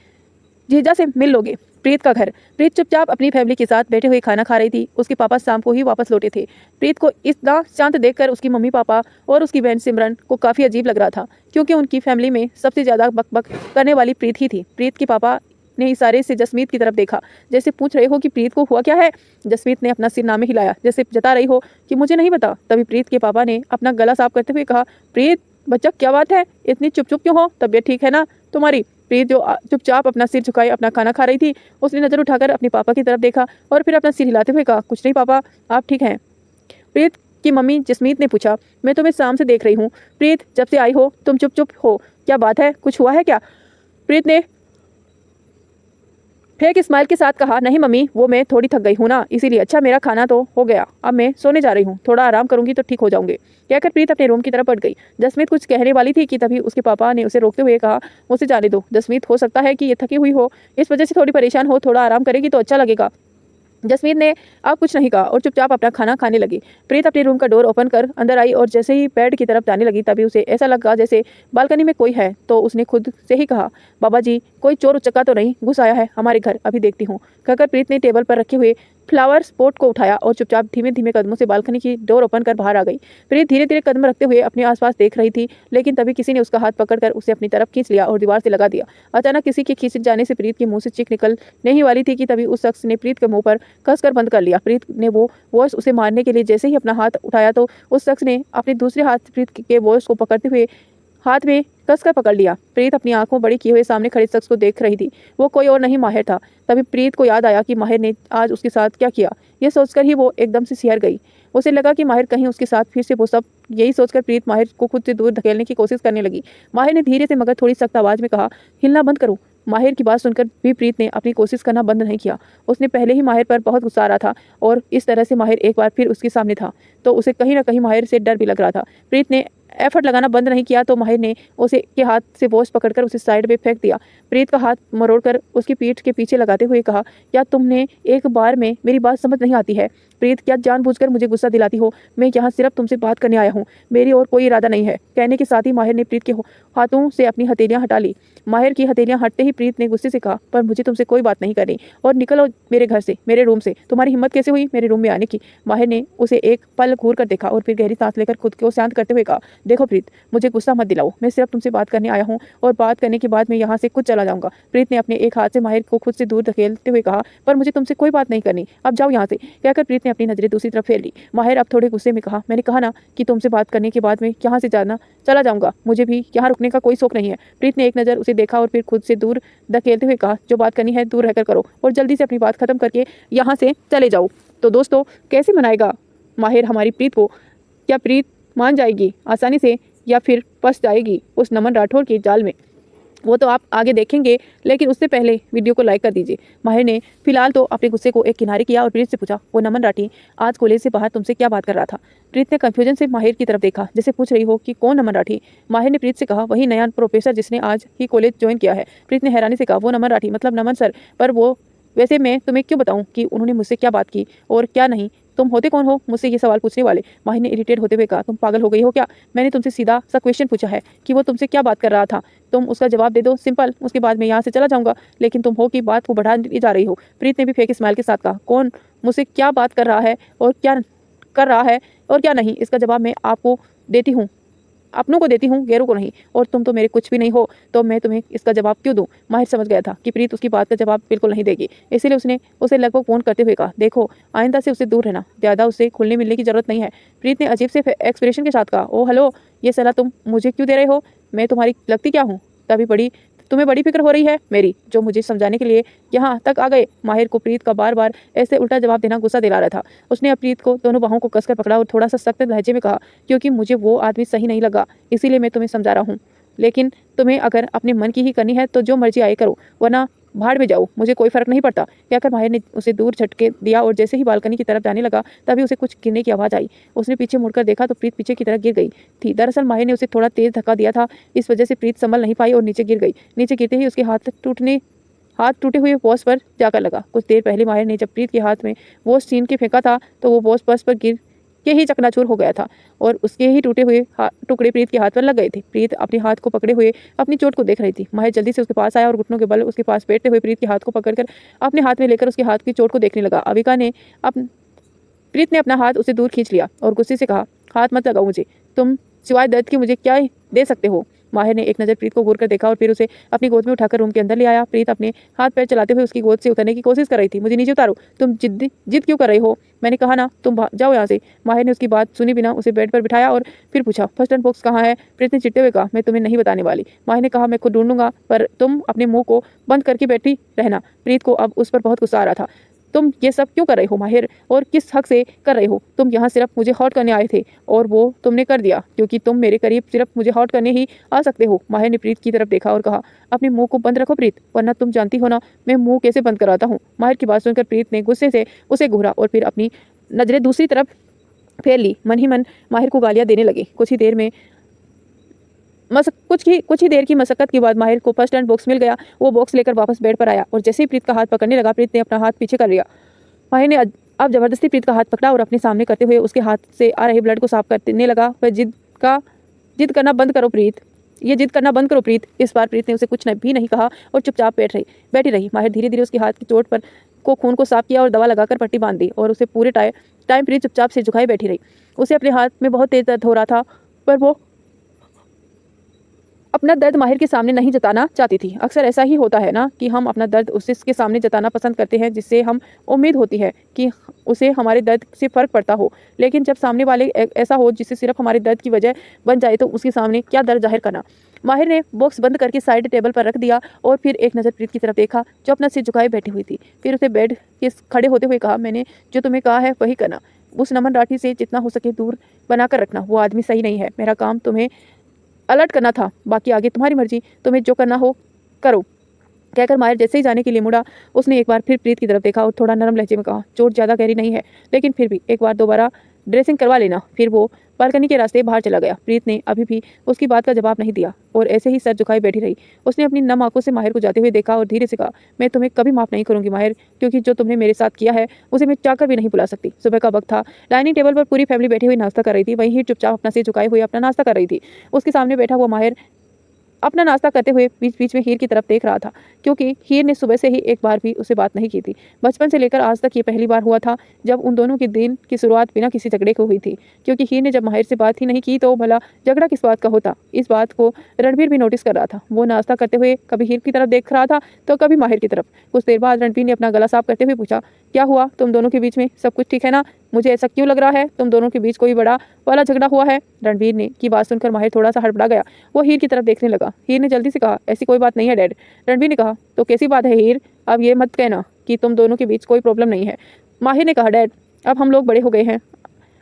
Speaker 1: जीजा से मिल लोगे। प्रीत का घर। प्रीत चुपचाप अपनी फैमिली के साथ बैठे हुए खाना खा रही थी। उसके पापा शाम को ही वापस लौटे थे। प्रीत को इतना शांत देखकर उसकी मम्मी पापा और उसकी बहन सिमरन को काफ़ी अजीब लग रहा था, क्योंकि उनकी फैमिली में सबसे ज़्यादा बकबक करने वाली प्रीत ही थी। प्रीत के पापा ने इशारे से जसमीत की तरफ देखा, जैसे पूछ रहे हो कि प्रीत को हुआ क्या है। जसमीत ने अपना सिर नामे हिलाया, जैसे जता रही हो कि मुझे नहीं पता। तभी प्रीत के पापा ने अपना गला साफ करते हुए कहा, प्रीत बच्चा, क्या बात है, इतनी चुप चुप क्यों हो? तबीयत ठीक है ना तुम्हारी? प्रीत जो चुपचाप अपना सिर झुकाए अपना खाना खा रही थी, उसने नजर उठाकर अपने पापा की तरफ देखा और फिर अपना सिर हिलाते हुए कहा, कुछ नहीं पापा, आप ठीक हैं? प्रीत की मम्मी जसमीत ने पूछा, मैं तुम्हें शाम से देख रही हूँ प्रीत, जब से आई हो तुम चुप चुप हो, क्या बात है, कुछ हुआ है क्या? प्रीत ने फेक स्माइल के साथ कहा, नहीं मम्मी, वो मैं थोड़ी थक गई हूँ ना, इसीलिए। अच्छा, मेरा खाना तो हो गया, अब मैं सोने जा रही हूँ, थोड़ा आराम करूंगी तो ठीक हो जाऊंगी, कहकर प्रीत अपने रूम की तरफ बढ़ गई। जसमीत कुछ कहने वाली थी कि तभी उसके पापा ने उसे रोकते हुए कहा, उसे जाने दो जसमीत, हो सकता है कि ये थकी हुई हो, इस वजह से थोड़ी परेशान हो, थोड़ा आराम करेगी तो अच्छा लगेगा। जसमीत ने अब कुछ नहीं कहा और चुपचाप अपना खाना खाने लगी। प्रीत अपने रूम का डोर ओपन कर अंदर आई और जैसे ही बेड की तरफ जाने लगी, तभी उसे ऐसा लगा जैसे बालकनी में कोई है। तो उसने खुद से ही कहा, बाबा जी, कोई चोर उचक्का तो नहीं घुस आया है हमारे घर? अभी देखती हूँ, कहकर प्रीत ने टेबल पर रखे हुए फ्लावर स्पॉट को उठाया और चुपचाप धीमे धीमे कदमों से बालकनी की डोर ओपन कर बाहर आ गई। प्रीत धीरे धीरे कदम रखते हुए अपने आसपास देख रही थी, लेकिन तभी किसी ने उसका हाथ पकड़कर उसे अपनी तरफ खींच लिया और दीवार से लगा दिया। अचानक किसी के खींच जाने से प्रीत के मुंह से चीख निकलने ही वाली थी कि तभी उस शख्स ने प्रीत के मुंह पर कसकर बंद कर लिया। प्रीत ने वो वॉइस उसे मारने के लिए जैसे ही अपना हाथ उठाया तो उस शख्स ने अपने दूसरे हाथ से प्रीत के वॉइस को पकड़ते हुए हाथ में कसकर पकड़ लिया। प्रीत अपनी आंखों बड़ी किए हुए सामने खड़े शख्स को देख रही थी। वो कोई और नहीं, माहिर था। तभी प्रीत को याद आया कि माहिर ने आज उसके साथ क्या किया। ये सोचकर ही वो एकदम से सिहर गई। उसे लगा कि माहिर कहीं उसके साथ फिर से वो सब, यही सोचकर प्रीत माहिर को खुद से दूर धकेलने की कोशिश करने लगी। माहिर ने धीरे से मगर थोड़ी सख्त आवाज में कहा, हिलना बंद करो। माहिर की बात सुनकर भी प्रीत ने अपनी कोशिश करना बंद नहीं किया। उसने पहले ही माहिर पर बहुत गुस्सा आ रहा था और इस तरह से माहिर एक बार फिर उसके सामने था तो उसे कहीं ना कहीं माहिर से डर भी लग रहा था। प्रीत ने एफर्ट लगाना बंद नहीं किया तो माहिर ने उसे के हाथ से वॉच पकड़कर उसे साइड में फेंक दिया। प्रीत का हाथ मरोड़कर उसकी पीठ के पीछे लगाते हुए कहा, क्या तुम्हें एक बार में मेरी बात समझ नहीं आती है? प्रीत, क्या जानबूझकर मुझे गुस्सा दिलाती हो? मैं यहाँ सिर्फ तुमसे बात करने आया हूँ, मेरी और कोई इरादा नहीं है। कहने के साथ ही माहिर ने प्रीत के हाथों से अपनी हथेलियां हटा ली। माहिर की हथेलियां हटते ही प्रीत ने गुस्से से कहा, पर मुझे तुमसे कोई बात नहीं करनी और निकलो मेरे घर से, मेरे रूम से। तुम्हारी हिम्मत कैसे हुई मेरे रूम में आने की? माहिर ने उसे एक पल घूर कर देखा और फिर गहरी सांस लेकर खुद को शांत करते हुए कहा, देखो प्रीत, मुझे गुस्सा मत दिलाओ, मैं सिर्फ तुमसे बात करने आया हूँ और बात करने के बाद मैं यहाँ से खुद चला जाऊंगा। प्रीत ने अपने एक हाथ से माहिर को खुद से दूर धकेलते हुए कहा, पर मुझे तुमसे कोई बात नहीं करनी, अब जाओ यहाँ से, कहकर प्रीत ने अपनी नजरें दूसरी तरफ फेर ली। माहिर अब थोड़े गुस्से में कहा, मैंने कहा ना कि तुमसे बात करने के बाद मैं यहाँ से चला जाऊंगा, मुझे भी यहाँ रुकने का कोई शौक नहीं है। प्रीत ने एक नज़र उसे देखा और फिर खुद से दूर धकेलते हुए कहा, जो बात करनी है दूर रहकर करो और जल्दी से अपनी बात खत्म करके यहाँ से चले जाओ। तो दोस्तों, कैसे मनाएगा माहिर हमारी प्रीत को? क्या प्रीत मान जाएगी आसानी से या फिर फंस जाएगी उस नमन राठौर के जाल में? वो तो आप आगे देखेंगे, लेकिन उससे पहले वीडियो को लाइक कर दीजिए। माहिर ने फिलहाल तो अपने गुस्से को एक किनारे किया और प्रीत से पूछा, वो नमन राठी आज कॉलेज से बाहर तुमसे क्या बात कर रहा था? प्रीत ने कंफ्यूजन से माहिर की तरफ देखा, जैसे पूछ रही हो कि कौन नमन राठी। माहिर ने प्रीत से कहा, वही नया प्रोफेसर जिसने आज ही कॉलेज ज्वाइन किया है। प्रीत ने हैरानी से कहा, वो नमन राठी मतलब नमन सर? पर वो वैसे मैं तुम्हें क्यों बताऊं कि उन्होंने मुझसे क्या बात की और क्या नहीं? तुम होते कौन हो मुझसे ये सवाल पूछने वाले? माहिर ने इरिटेट होते हुए कहा, तुम पागल हो गई हो क्या? मैंने तुमसे सीधा सा क्वेश्चन पूछा है कि वो तुमसे क्या बात कर रहा था, तुम उसका जवाब दे दो, सिंपल। उसके बाद मैं यहाँ से चला जाऊंगा, लेकिन तुम हो कि बात को बढ़ा जा रही हो। प्रीत ने भी फेक स्माइल के साथ कहा, कौन मुझसे क्या बात कर रहा है और क्या कर रहा है और क्या नहीं, इसका जवाब मैं आपको देती हूँ, अपनों को देती हूँ, गैरों को नहीं। और तुम तो मेरे कुछ भी नहीं हो, तो मैं तुम्हें इसका जवाब क्यों दूं? माहिर समझ गया था कि प्रीत उसकी बात का जवाब बिल्कुल नहीं देगी, इसीलिए उसने उसे लगभग फोन करते हुए कहा, देखो आइंदा से उससे दूर रहना, ज़्यादा उससे खुलने मिलने की जरूरत नहीं है। प्रीत ने अजीब से एक्सप्रेशन के साथ कहा, ओ हेलो, ये सलाह तुम मुझे क्यों दे रहे हो? मैं तुम्हारी लगती क्या हूँ? तुम्हें बड़ी फिक्र हो रही है मेरी, जो मुझे समझाने के लिए यहाँ तक आ गए। माहिर को प्रीत का बार बार ऐसे उल्टा जवाब देना गुस्सा दिला रहा था। उसने अब प्रीत को दोनों बाहों को कसकर पकड़ा और थोड़ा सा सख्त लहजे में कहा, क्योंकि मुझे वो आदमी सही नहीं लगा, इसीलिए मैं तुम्हें समझा रहा हूँ। लेकिन तुम्हें अगर अपने मन की ही करनी है तो जो मर्जी आए करो, वरना भाड़ में जाओ, मुझे कोई फर्क नहीं पड़ता। कहकर माहिर ने उसे दूर झटके दिया और जैसे ही बालकनी की तरफ जाने लगा तभी उसे कुछ गिरने की आवाज़ आई। उसने पीछे मुड़कर देखा तो प्रीत पीछे की तरफ गिर गई थी। दरअसल माहिर ने उसे थोड़ा तेज धक्का दिया था, इस वजह से प्रीत संभल नहीं पाई और नीचे गिर गई। नीचे गिरते ही उसके हाथ टूटे हुए वॉश पर जाकर लगा। कुछ देर पहले माहिर ने जब प्रीत के हाथ में वॉश छीन के फेंका था तो वो वॉश पर्स पर गिर के ही चकनाचूर हो गया था और उसके ही टूटे हुए टुकड़े प्रीत के हाथ पर लग गए थे। प्रीत अपने हाथ को पकड़े हुए अपनी चोट को देख रही थी। माहिर जल्दी से उसके पास आया और घुटनों के बल उसके पास बैठते हुए प्रीत के हाथ को पकड़कर अपने हाथ में लेकर उसके हाथ की चोट को देखने लगा। प्रीत ने अपना हाथ उसे दूर खींच लिया और गुस्से से कहा, हाथ मत लगाओ मुझे, तुम सिवाय दर्द के मुझे क्या दे सकते हो? माहिर ने एक नज़र प्रीत को घूर कर देखा और फिर उसे अपनी गोद में उठाकर रूम के अंदर ले आया। प्रीत अपने हाथ पैर चलाते हुए उसकी गोद से उतरने की कोशिश कर रही थी। मुझे नीचे उतारो, तुम जिद क्यों कर रही हो? मैंने कहा ना, तुम जाओ यहाँ से। माहिर ने उसकी बात सुनी बिना उसे बेड पर बिठाया और फिर पूछा, फर्स्ट एड बॉक्स कहाँ है? प्रीत ने चिढ़ते हुए कहा, मैं तुम्हें नहीं बताने वाली। माहिर ने कहा, मैं खुद ढूंढूंगा, पर तुम अपने मुंह को बंद करके बैठी रहना। प्रीत को अब उस पर बहुत गुस्सा आ रहा था। तुम ये सब क्यों कर रहे हो माहिर, और किस हक से कर रहे हो? तुम यहाँ सिर्फ मुझे हॉट करने आए थे और वो तुमने कर दिया, क्योंकि तुम मेरे करीब सिर्फ मुझे हॉट करने ही आ सकते हो। माहिर ने प्रीत की तरफ देखा और कहा, अपने मुंह को बंद रखो प्रीत, वरना तुम जानती हो ना मैं मुंह कैसे बंद कराता हूँ। माहिर की बात सुनकर प्रीत ने गुस्से से उसे घूरा और फिर अपनी नजरें दूसरी तरफ फेर ली। मन ही मन माहिर को गालियाँ देने लगी। कुछ ही देर की मशक्कत के बाद माहिर को फर्स्ट एड बॉक्स मिल गया। वो बॉक्स लेकर वापस बेड पर आया और जैसे ही प्रीत का हाथ पकड़ने लगा प्रीत ने अपना हाथ पीछे कर लिया। माहिर ने अब जबरदस्ती प्रीत का हाथ पकड़ा और अपने सामने करते हुए उसके हाथ से आ रहे ब्लड को साफ करने लगा। वह जिद करना बंद करो प्रीत, ये जिद करना बंद करो प्रीत। इस बार प्रीत ने उसे कुछ भी नहीं कहा और चुपचाप बैठी रही। माहिर धीरे धीरे उसके हाथ की चोट पर खून को साफ किया और दवा लगाकर पट्टी बांध दी और उसे पूरे टाइम प्रीत चुपचाप से झुकाई बैठी रही। उसे अपने हाथ में बहुत तेज दर्द हो रहा था, पर वो अपना दर्द माहिर के सामने नहीं जताना चाहती थी। अक्सर ऐसा ही होता है ना कि हम अपना दर्द उसके सामने जताना पसंद करते हैं, जिससे हम उम्मीद होती है कि उसे हमारे दर्द से फ़र्क पड़ता हो, लेकिन जब सामने वाले ऐसा हो जिससे सिर्फ हमारे दर्द की वजह बन जाए तो उसके सामने क्या दर्द जाहिर करना। माहिर ने बॉक्स बंद करके साइड टेबल पर रख दिया और फिर एक नज़र प्रीत की तरफ देखा जो अपना सिर झुकाए बैठी हुई थी। फिर उसे बेड के खड़े होते हुए कहा, मैंने जो तुम्हें कहा है वही करना। उस नमन राठी से जितना हो सके दूर बनाकर रखना, वो आदमी सही नहीं है। मेरा काम तुम्हें अलर्ट करना था, बाकी आगे तुम्हारी मर्जी, तुम्हें जो करना हो करो। कहकर माहिर जैसे ही जाने के लिए मुड़ा, उसने एक बार फिर प्रीत की तरफ देखा और थोड़ा नरम लहजे में कहा, चोट ज़्यादा गहरी नहीं है, लेकिन फिर भी एक बार दोबारा ड्रेसिंग करवा लेना। फिर वो बालकनी के रास्ते बाहर चला गया। प्रीत ने अभी भी उसकी बात का जवाब नहीं दिया और ऐसे ही सर झुकाए बैठी रही। उसने अपनी नम आंखों से माहिर को जाते हुए देखा और धीरे से कहा, मैं तुम्हें कभी माफ़ नहीं करूंगी माहिर, क्योंकि जो तुमने मेरे साथ किया है उसे मैं चाहकर भी नहीं भुला सकती। सुबह का वक्त था। डाइनिंग टेबल पर पूरी फैमिली बैठी हुई नाश्ता कर रही थी। वहीं हीर चुपचाप अपना सिर झुकाए हुए अपना नाश्ता कर रही थी। उसके सामने बैठा हुआ माहिर अपना नाश्ता करते हुए बीच बीच में हीर की तरफ देख रहा था, क्योंकि हीर ने सुबह से ही एक बार भी उसे बात नहीं की थी। बचपन से लेकर आज तक ये पहली बार हुआ था जब उन दोनों के दिन की शुरुआत बिना किसी झगड़े को हुई थी, क्योंकि हीर ने जब माहिर से बात ही नहीं की तो भला झगड़ा किस बात का होता। इस बात को रणबीर भी नोटिस कर रहा था। वो नाश्ता करते हुए कभी हीर की तरफ देख रहा था तो कभी माहिर की तरफ। कुछ देर बाद रणबीर ने अपना गला साफ करते हुए पूछा, क्या हुआ, तुम दोनों के बीच में सब कुछ ठीक है ना? मुझे ऐसा क्यों लग रहा है तुम दोनों के बीच कोई बड़ा वाला झगड़ा हुआ है? रणबीर ने की बात सुनकर माहिर थोड़ा सा हड़बड़ा गया। वो हीर की तरफ देखने लगा। हीर ने जल्दी से कहा, ऐसी कोई बात नहीं है डैड। रणबीर ने कहा, तो कैसी बात है हीर? अब ये मत कहना कि तुम दोनों के बीच कोई प्रॉब्लम नहीं है। माहिर ने कहा, डैड अब हम लोग बड़े हो गए हैं,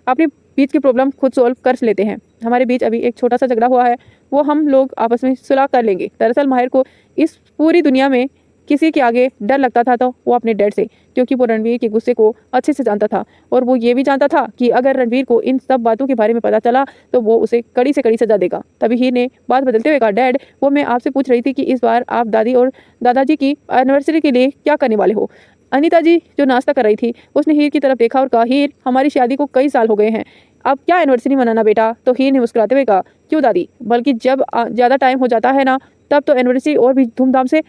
Speaker 1: अपने बीच की प्रॉब्लम खुद सॉल्व कर लेते हैं। हमारे बीच अभी एक छोटा सा झगड़ा हुआ है, वो हम लोग आपस में सुलह कर लेंगे। दरअसल माहिर को इस पूरी दुनिया में किसी के आगे डर लगता था तो वो अपने डैड से, क्योंकि वो रणवीर के गुस्से को अच्छे से जानता था और वो ये भी जानता था कि अगर रणवीर को इन सब बातों के बारे में पता चला तो वो उसे कड़ी से कड़ी सजा देगा। तभी हीर ने बात बदलते हुए कहा, डैड वो मैं आपसे पूछ रही थी कि इस बार आप दादी और दादाजी की एनिवर्सरी के लिए क्या करने वाले हो। अनीता जी जो नाश्ता कर रही थी उसने हीर की तरफ देखा और कहा, हीर हमारी शादी को कई साल हो गए हैं, अब क्या एनिवर्सरी मनाना बेटा। तो हीर ने मुस्कुराते हुए कहा, क्यों दादी, बल्कि जब ज़्यादा टाइम हो जाता है ना तब तो एनिवर्सरी और भी धूमधाम से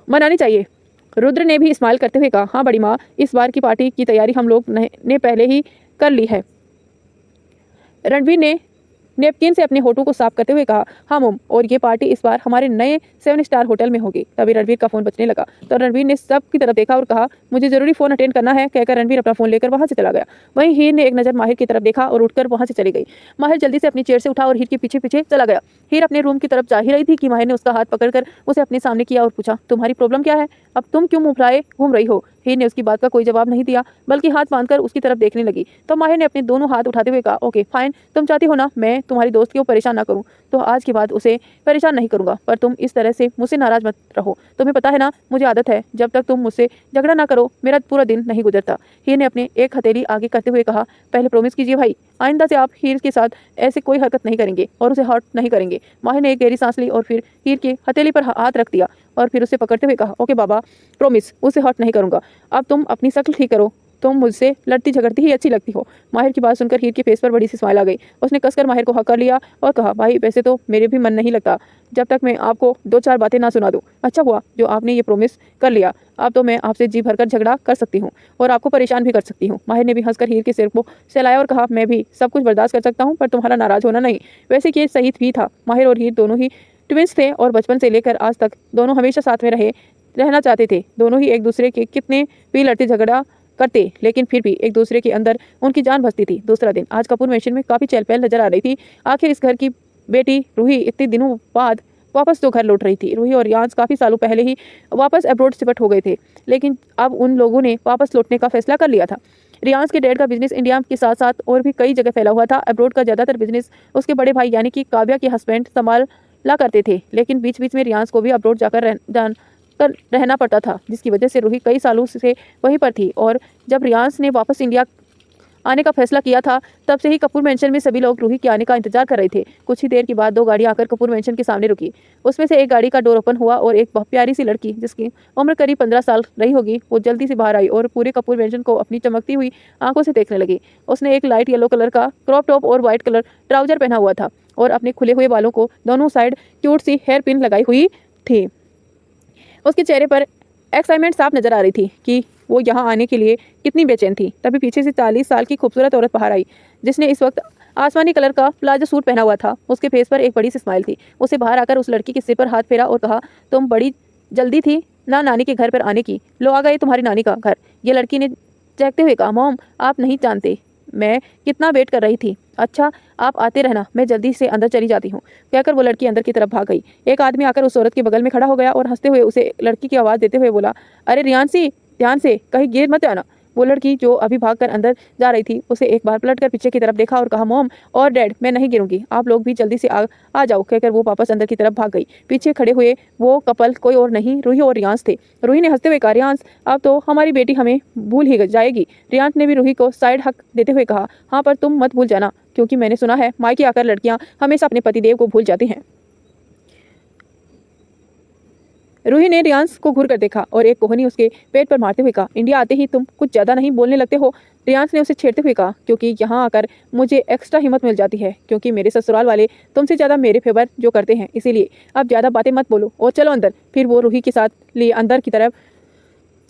Speaker 1: मनानी चाहिए। रुद्र ने भी स्माइल करते हुए कहा, हाँ बड़ी माँ, इस बार की पार्टी की तैयारी हम लोग ने पहले ही कर ली है। रणवीर ने नेपकिन से अपने होठों को साफ करते हुए कहा, हाँ मोम, और ये पार्टी इस बार हमारे नए 7 स्टार होटल में होगी। तभी रणवीर का फोन बजने लगा तो रणवीर ने सब की तरफ देखा और कहा, मुझे जरूरी फोन अटेंड करना है, कहकर रणवीर अपना फोन लेकर वहां से चला गया। वहीं हीर ने एक नजर माहिर की तरफ देखा और उठकर वहां से चली गई। माहिर जल्दी से अपनी चेयर से उठा और हीर के पीछे पीछे चला गया। हीर अपने रूम की तरफ जा ही रही थी कि माहिर ने उसका हाथ पकड़कर उसे अपने सामने किया और पूछा, तुम्हारी प्रॉब्लम क्या है, अब तुम क्यों मुंह फुलाए घूम रही हो। हीर ने उसकी बात का कोई जवाब नहीं दिया बल्कि हाथ बांधकर उसकी तरफ देखने लगी। तो माहिर ने अपने दोनों हाथ उठाते हुए कहा, ओके फाइन, तुम चाहती हो ना मैं तुम्हारी दोस्त को परेशान ना करूं तो आज के बाद उसे परेशान नहीं करूंगा, पर तुम इस तरह से मुझसे नाराज मत रहो। तुम्हें पता है ना मुझे आदत है, जब तक तुम मुझसे झगड़ा ना करो मेरा पूरा दिन नहीं गुजरता। हीर ने अपने एक हथेली आगे करते हुए कहा, पहले प्रॉमिस कीजिए भाई, आइंदा से आप हीर के साथ ऐसे कोई हरकत नहीं करेंगे और उसे हर्ट नहीं करेंगे। माहिर ने एक गहरी सांस ली और फिर हीर के हथेली पर हाथ रख दिया और फिर उसे पकड़ते हुए कहा, ओके बाबा, प्रॉमिस, उसे हर्ट नहीं करूंगा। अब तुम अपनी शक्ल ठीक करो, तुम मुझसे लड़ती झगड़ती ही अच्छी लगती हो। माहिर की बात सुनकर हीर के फेस पर बड़ी सी स्माइल आ गई। उसने कसकर माहिर को हक कर लिया और कहा, भाई वैसे तो मेरे भी मन नहीं लगता जब तक मैं आपको 2-4 बातें ना सुना दूं। अच्छा हुआ जो आपने ये प्रॉमिस कर लिया, अब तो मैं आपसे जी भरकर झगड़ा कर सकती हूँ और आपको परेशान भी कर सकती हूँ। माहिर ने भी हंसकर हीर के सिर को सहलाया और कहा, मैं भी सब कुछ बर्दाश्त कर सकता हूँ पर तुम्हारा नाराज होना नहीं। वैसे कि ये सही भी था, माहिर और हीर दोनों ही ट्विंस थे और बचपन से लेकर आज तक दोनों हमेशा साथ में रहना चाहते थे। दोनों ही एक दूसरे के कितने भी लड़ते झगड़ा करते लेकिन फिर भी एक दूसरे के अंदर उनकी जान बसती थी। दूसरा दिन आज कपूर मेंशन में काफ़ी चहल पहल नजर आ रही थी। आखिर इस घर की बेटी रूही इतने दिनों बाद वापस तो घर लौट रही थी। रूही और रियांस काफ़ी सालों पहले ही वापस अब्रॉड शिफ्ट हो गए थे, लेकिन अब उन लोगों ने वापस लौटने का फैसला कर लिया था। रियांस के डैड का बिजनेस इंडिया के साथ साथ और भी कई जगह फैला हुआ था। अब्रॉड का ज़्यादातर बिजनेस उसके बड़े भाई यानी कि काव्या के हस्बैंड संभाला करते थे, लेकिन बीच बीच में रियांस को भी अब्रॉड जाकर रहना पड़ता था, जिसकी वजह से रूही कई सालों से वहीं पर थी। और जब रियांस ने वापस इंडिया आने का फैसला किया था तब से ही कपूर मेंशन में सभी लोग रूही के आने का इंतजार कर रहे थे। कुछ ही देर के बाद 2 गाड़ियां आकर कपूर मेंशन के सामने रुकी। उसमें से एक गाड़ी का डोर ओपन हुआ और एक बहुत प्यारी सी लड़की जिसकी उम्र करीब 15 साल रही होगी वो जल्दी से बाहर आई और पूरे कपूर मेंशन को अपनी चमकती हुई आंखों से देखने लगी। उसने एक लाइट येलो कलर का क्रॉप टॉप और व्हाइट कलर ट्राउजर पहना हुआ था और अपने खुले हुए बालों को दोनों side cute see here pin लगाई हुई थी। उसके चेहरे पर एक्साइटमेंट साफ नजर आ रही थी कि वो यहाँ आने के लिए कितनी बेचैन थी। तभी पीछे से 40 साल की खूबसूरत औरत बाहर आई जिसने इस वक्त आसमानी कलर का प्लाजो सूट पहना हुआ था। उसके फेस पर एक बड़ी सी स्माइल थी। उसे बाहर आकर उस लड़की के सिर पर हाथ फेरा और कहा, तुम बड़ी जल्दी थी ना नानी के घर पर आने की, लो आ गए तुम्हारी नानी का घर। ये लड़की ने चहकते हुए कहा, मॉम आप नहीं जानते मैं कितना वेट कर रही थी। अच्छा आप आते रहना, मैं जल्दी से अंदर चली जाती हूँ, कहकर वो लड़की अंदर की तरफ भाग गई। एक आदमी आकर उस औरत के बगल में खड़ा हो गया और हंसते हुए उसे लड़की की आवाज़ देते हुए बोला, अरे रियांसी ध्यान से कहीं गिर मत जाना। वो लड़की जो अभी भागकर अंदर जा रही थी उसे एक बार पलटकर पीछे की तरफ देखा और कहा, मॉम और डैड मैं नहीं गिरूंगी, आप लोग भी जल्दी से आ जाओ, कहकर वो वापस अंदर की तरफ भाग गई। पीछे खड़े हुए वो कपल कोई और नहीं रूही और रियांस थे। रूही ने हंसते हुए कहा, रियांस अब तो हमारी बेटी हमें भूल ही जाएगी। रियांस ने भी रूही को साइड हक देते हुए कहा, हाँ पर तुम मत भूल जाना, क्योंकि मैंने सुना है मायके आकर लड़कियां हमेशा अपने पतिदेव को भूल जाती हैं। रूही ने रियांस को घूर कर देखा और एक कोहनी उसके पेट पर मारते हुए कहा, इंडिया आते ही तुम कुछ ज़्यादा नहीं बोलने लगते हो। रियांस ने उसे छेड़ते हुए कहा, क्योंकि यहाँ आकर मुझे एक्स्ट्रा हिम्मत मिल जाती है, क्योंकि मेरे ससुराल वाले तुमसे ज़्यादा मेरे फेवर जो करते हैं, इसीलिए अब ज़्यादा बातें मत बोलो और चलो अंदर। फिर वो रूही के साथ लिए अंदर की तरफ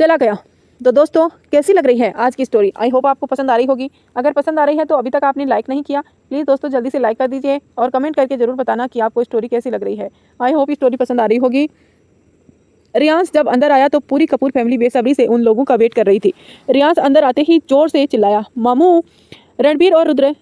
Speaker 1: चला गया। तो दोस्तों कैसी लग रही है आज की स्टोरी? आई होप आपको पसंद आ रही होगी। अगर पसंद आ रही है तो अभी तक आपने लाइक नहीं किया, प्लीज़ दोस्तों जल्दी से लाइक कर दीजिए और कमेंट करके ज़रूर बताना कि आपको स्टोरी कैसी लग रही है। आई होप स्टोरी पसंद आ रही होगी। रियांस जब अंदर आया तो पूरी कपूर फैमिली बेसब्री से उन लोगों का वेट कर रही थी। रियांस अंदर आते ही जोर से चिल्लाया, मामू। रणबीर और रुद्र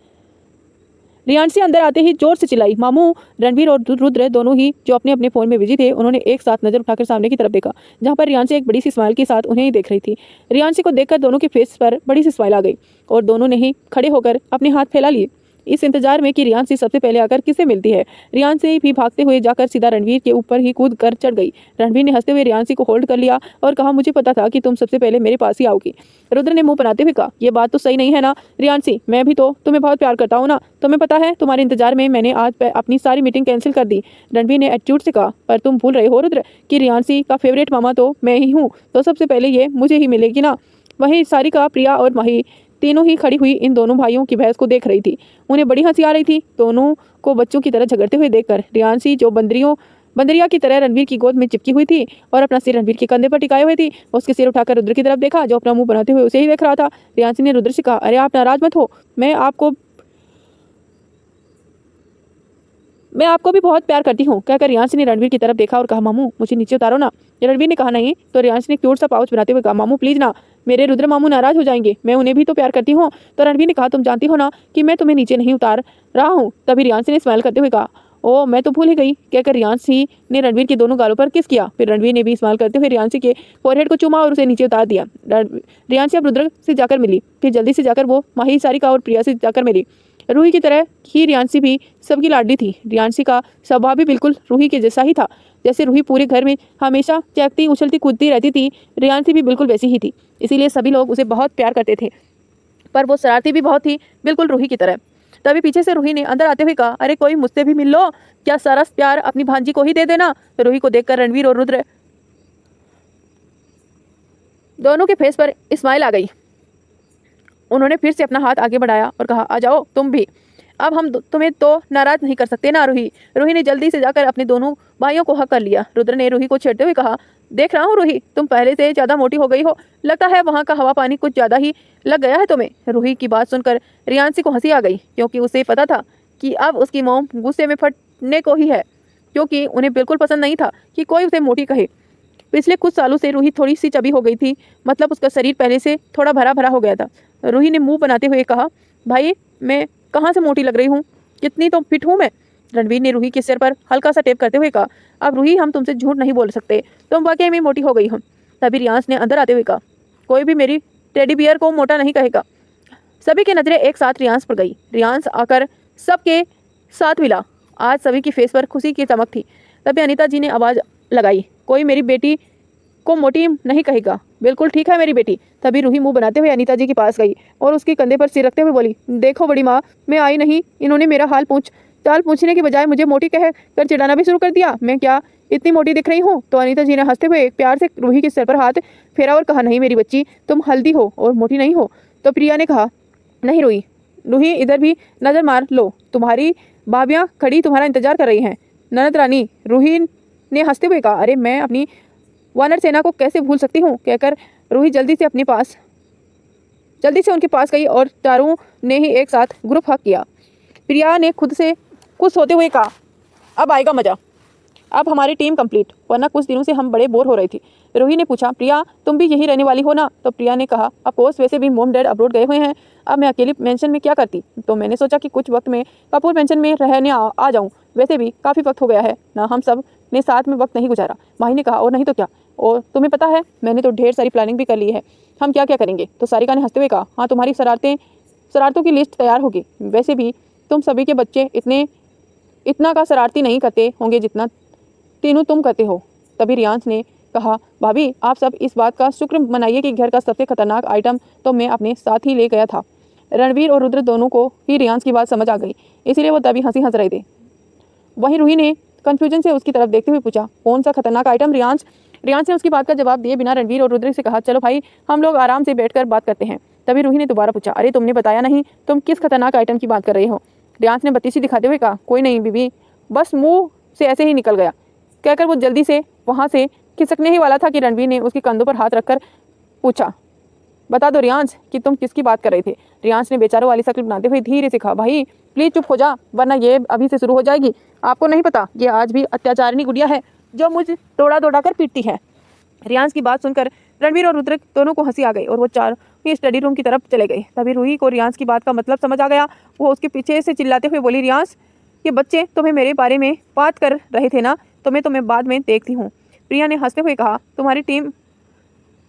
Speaker 1: रियांसी अंदर आते ही जोर से चिल्लाई, मामू। रणबीर और रुद्र दोनों ही जो अपने अपने फ़ोन में बिजी थे, उन्होंने एक साथ नज़र उठाकर सामने की तरफ देखा जहाँ पर रियांसी एक बड़ी सी स्माइल के साथ उन्हें ही देख रही थी। रियांसी को देखकर दोनों के फेस पर बड़ी सी स्माइल आ गई और दोनों ने ही खड़े होकर अपने हाथ फैला लिए। इस इंतजार में कि रियांशी सबसे पहले आकर किससे मिलती है। रियांशी भी भागते हुए जाकर सीधा रणवीर के ऊपर ही कूद कर चढ़ गई। रणवीर ने हंसते हुए रियांशी को होल्ड कर लिया और कहा, मुझे पता था कि तुम सबसे पहले मेरे पास ही आओगी। रुद्र ने मुंह बनाते हुए कहा, यह बात तो सही नहीं है ना रियांशी, मैं भी तो तुम्हें बहुत प्यार करता हूँ ना। तुम्हें पता है तुम्हारे इंतजार में मैंने आज अपनी सारी मीटिंग कैंसिल कर दी। रणवीर ने एटीट्यूड से कहा, पर तुम भूल रहे हो रुद्र कि रियांशी का फेवरेट मामा तो मैं ही हूँ, तो सबसे पहले ये मुझे ही मिलेगी ना। वहीं सारिका, प्रिया और माही तीनों ही खड़ी हुई इन दोनों भाइयों की बहस को देख रही थी। उन्हें बड़ी हंसी आ रही थी। दोनों को बच्चों की तरह झगड़ते हुए देखकर रियांशी, जो बंदरिया की तरह रणवीर की गोद में चिपकी हुई थी और अपना सिर रणवीर के कंधे पर टिकाए हुए थी, उसके सिर उठाकर रुद्र की तरफ देखा, जो अपना मुंह बनाते हुए उसे ही देख रहा था। रियांशी ने रुद्र से कहा, अरे आप नाराज मत हो, मैं आपको भी बहुत प्यार करती हूँ। कहकर रियांशी ने रणवीर की तरफ देखा और कहा, मामू मुझे नीचे उतारो ना। रणवीर ने कहा, नहीं। तो रियांशी ने क्यूट सा पाउच बनाते हुए कहा, मामू प्लीज ना, मेरे रुद्र मामू नाराज हो जाएंगे, मैं उन्हें भी तो प्यार करती हूँ। तो रणवीर ने कहा, तुम जानती हो ना कि मैं तुम्हें नीचे नहीं उतार रहा हूँ। तभी रियांशी ने स्माइल करते हुए कहा, ओ मैं तो भूल ही गई। कहकर रियांशी ने रणवीर के दोनों गालों पर किस किया। फिर रणवीर ने भी स्माइल करते हुए रियांशी के फोरहेड को चूमा और उसे नीचे उतार दिया। रियांशी अब रुद्र से जाकर मिली, फिर जल्दी से जाकर वो माही, सारिका और प्रिया से जाकर मिली। रूही की तरह ही रियांशी भी सबकी लाडली थी। रियांशी का स्वभाव भी बिल्कुल रूही के जैसा ही था। जैसे रूही पूरे घर में हमेशा चहकती उछलती कूदती रहती थी, रियांशी भी बिल्कुल वैसी ही थी। इसीलिए सभी लोग उसे बहुत प्यार करते थे, पर वो शरारती भी बहुत थी, बिल्कुल रूही की तरह। तभी पीछे से रूही ने अंदर आते हुए कहा, अरे कोई मुझसे भी मिल लो, क्या सारा प्यार अपनी भांजी को ही दे देना। तो रूही को देखकर रणवीर और रुद्र दोनों के फेस पर स्माइल आ गई। उन्होंने फिर से अपना हाथ आगे बढ़ाया और कहा, आ जाओ तुम भी, अब हम तुम्हें तो नाराज नहीं कर सकते ना रूही। रूही ने जल्दी से जाकर अपने दोनों भाइयों को हक कर लिया। रुद्र ने रूही को छेड़ते हुए कहा, देख रहा हूँ रूही, तुम पहले से ज्यादा मोटी हो गई हो, लगता है वहाँ का हवा पानी कुछ ज्यादा ही लग गया है तुम्हें। रूही की बात सुनकर रियांशी को हंसी आ गई, क्योंकि उसे पता था कि अब उसकी मॉम गुस्से में फटने को ही है, क्योंकि उन्हें बिल्कुल पसंद नहीं था कि कोई उसे मोटी कहे। पिछले कुछ सालों से रूही थोड़ी सी चबी हो गई थी, मतलब उसका शरीर पहले से थोड़ा भरा भरा हो गया था। रूही ने मुंह बनाते हुए कहा, भाई मैं कहाँ से मोटी लग रही हूँ, कितनी तो फिट हूँ मैं। रणवीर ने रूही के सिर पर हल्का सा टेप करते हुए कहा, अब रूही हम तुमसे झूठ नहीं बोल सकते, तुम वाकई में मोटी हो गई हो। तभी रियांश ने अंदर आते हुए कहा, कोई भी मेरी टेडी बियर को मोटा नहीं कहेगा। सभी की नजरें एक साथ रियांश पर गई। रियांश आकर सबके साथ मिला। आज सभी की फेस पर खुशी की चमक थी। तभी अनीता जी ने आवाज लगाई, कोई मेरी बेटी को मोटी नहीं कहेगा, बिल्कुल ठीक है मेरी बेटी। तभी रूही मुंह बनाते हुए अनीता जी के पास गई और उसके कंधे पर सिर रखते हुए बोली, देखो बड़ी माँ, मैं आई नहीं, इन्होंने मेरा चाल पूछने के बजाय मुझे मोटी कह कर चिढ़ाना भी शुरू कर दिया। मैं क्या इतनी मोटी दिख रही हूँ। तो अनीता जी ने हंसते हुए एक प्यार से रूही के सिर पर हाथ फेरा और कहा, नहीं मेरी बच्ची, तुम हल्दी हो और मोटी नहीं हो। तो प्रिया ने कहा, नहीं रूही इधर भी नजर मार लो, तुम्हारी भाभियाँ खड़ी तुम्हारा इंतजार कर रही हैं। ननद रानी, रूही ने हंसते हुए कहा, अरे मैं अपनी वानर सेना को कैसे भूल सकती हूँ। कहकर रूही जल्दी से उनके पास गई और चारों ने ही एक साथ ग्रुप हक किया। प्रिया ने खुद से खुश होते हुए कहा, अब आएगा मजा, अब हमारी टीम कंप्लीट, वरना कुछ दिनों से हम बड़े बोर हो रही थी। रूही ने पूछा, प्रिया तुम भी यही रहने वाली हो ना। तो प्रिया ने कहा, अफकोर्स, वैसे भी मोम डैड अब्रोड गए हुए हैं, अब मैं अकेली मेंशन में क्या करती, तो मैंने सोचा कि कुछ वक्त में कपूर मेंशन में रहने आ जाऊँ। वैसे भी काफ़ी वक्त हो गया है ना, हम सब ने साथ में वक्त नहीं गुजारा। माही ने कहा, और नहीं तो क्या, और तुम्हें पता है मैंने तो ढेर सारी प्लानिंग भी कर ली है, हम क्या क्या करेंगे। तो सारिका ने हंसते हुए कहा, हाँ तुम्हारी शरारतों की लिस्ट तैयार होगी। वैसे भी तुम सभी के बच्चे इतना का शरारती नहीं करते होंगे जितना तीनों तुम करते हो। तभी रियांश ने कहा, भाभी आप सब इस बात का शुक्र मनाइए कि घर का सबसे खतरनाक आइटम तो मैं अपने साथ ही ले गया था। रणवीर और रुद्र दोनों को ही रियांश की बात समझ आ गई, इसीलिए वो तभी हंस रहे थे। वहीं रूही ने कन्फ्यूजन से उसकी तरफ देखते हुए पूछा, कौन सा खतरनाक आइटम। रियांश ने उसकी बात का जवाब दिए बिना रणवीर और रुद्र से कहा, चलो भाई हम लोग आराम से बैठकर बात करते हैं। तभी रूही ने दोबारा पूछा, अरे तुमने बताया नहीं, तुम किस खतरनाक आइटम की बात कर रहे हो। रियांश ने बत्तीसी दिखाते हुए कहा, कोई नहीं बीबी, बस मुंह से ऐसे ही निकल गया। कहकर वो जल्दी से वहाँ से खिसकने ही वाला था कि रणवीर ने उसके कंधों पर हाथ रखकर पूछा, बता दो रियांश कि तुम किसकी बात कर रहे थे। रियांश ने बेचारों वाली शक्ल बनाते हुए धीरे से कहा, भाई प्लीज चुप हो जा, वरना ये अभी से शुरू हो जाएगी। आपको नहीं पता ये आज भी अत्याचारिणी गुड़िया है जो मुझे दौड़ा कर पीटती है। रियांश की बात सुनकर रणवीर और रुद्र दोनों को हंसी आ गई और वो चारों स्टडी रूम की तरफ चले गए। तभी रूही को रियांश की बात का मतलब समझ आ गया। वो उसके पीछे से चिल्लाते हुए बोली, रियांश ये बच्चे तुम्हें मेरे बारे में बात कर रहे थे ना, तो मैं बाद में देखती हूँ। प्रिया ने हंसते हुए कहा, तुम्हारी टीम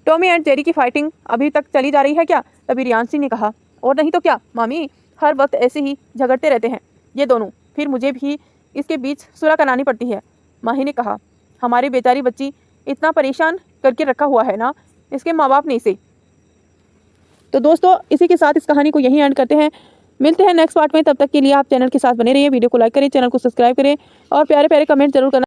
Speaker 1: टॉमी एंड जेरी की फाइटिंग अभी तक चली जा रही है क्या। तभी रियांशी ने कहा, और नहीं तो क्या मामी, हर वक्त ऐसे ही झगड़ते रहते हैं ये दोनों, फिर मुझे भी इसके बीच सुलह करानी पड़ती है। माही ने कहा, हमारी बेचारी बच्ची इतना परेशान करके रखा हुआ है ना, इसके माँ बाप ने इसे। तो दोस्तों इसी के साथ इस कहानी को यहीं एंड करते हैं। मिलते हैं नेक्स्ट पार्ट में, तब तक के लिए आप चैनल के साथ बने रहिए, वीडियो को लाइक करें, चैनल को सब्सक्राइब करें और प्यारे प्यारे कमेंट जरूर करना।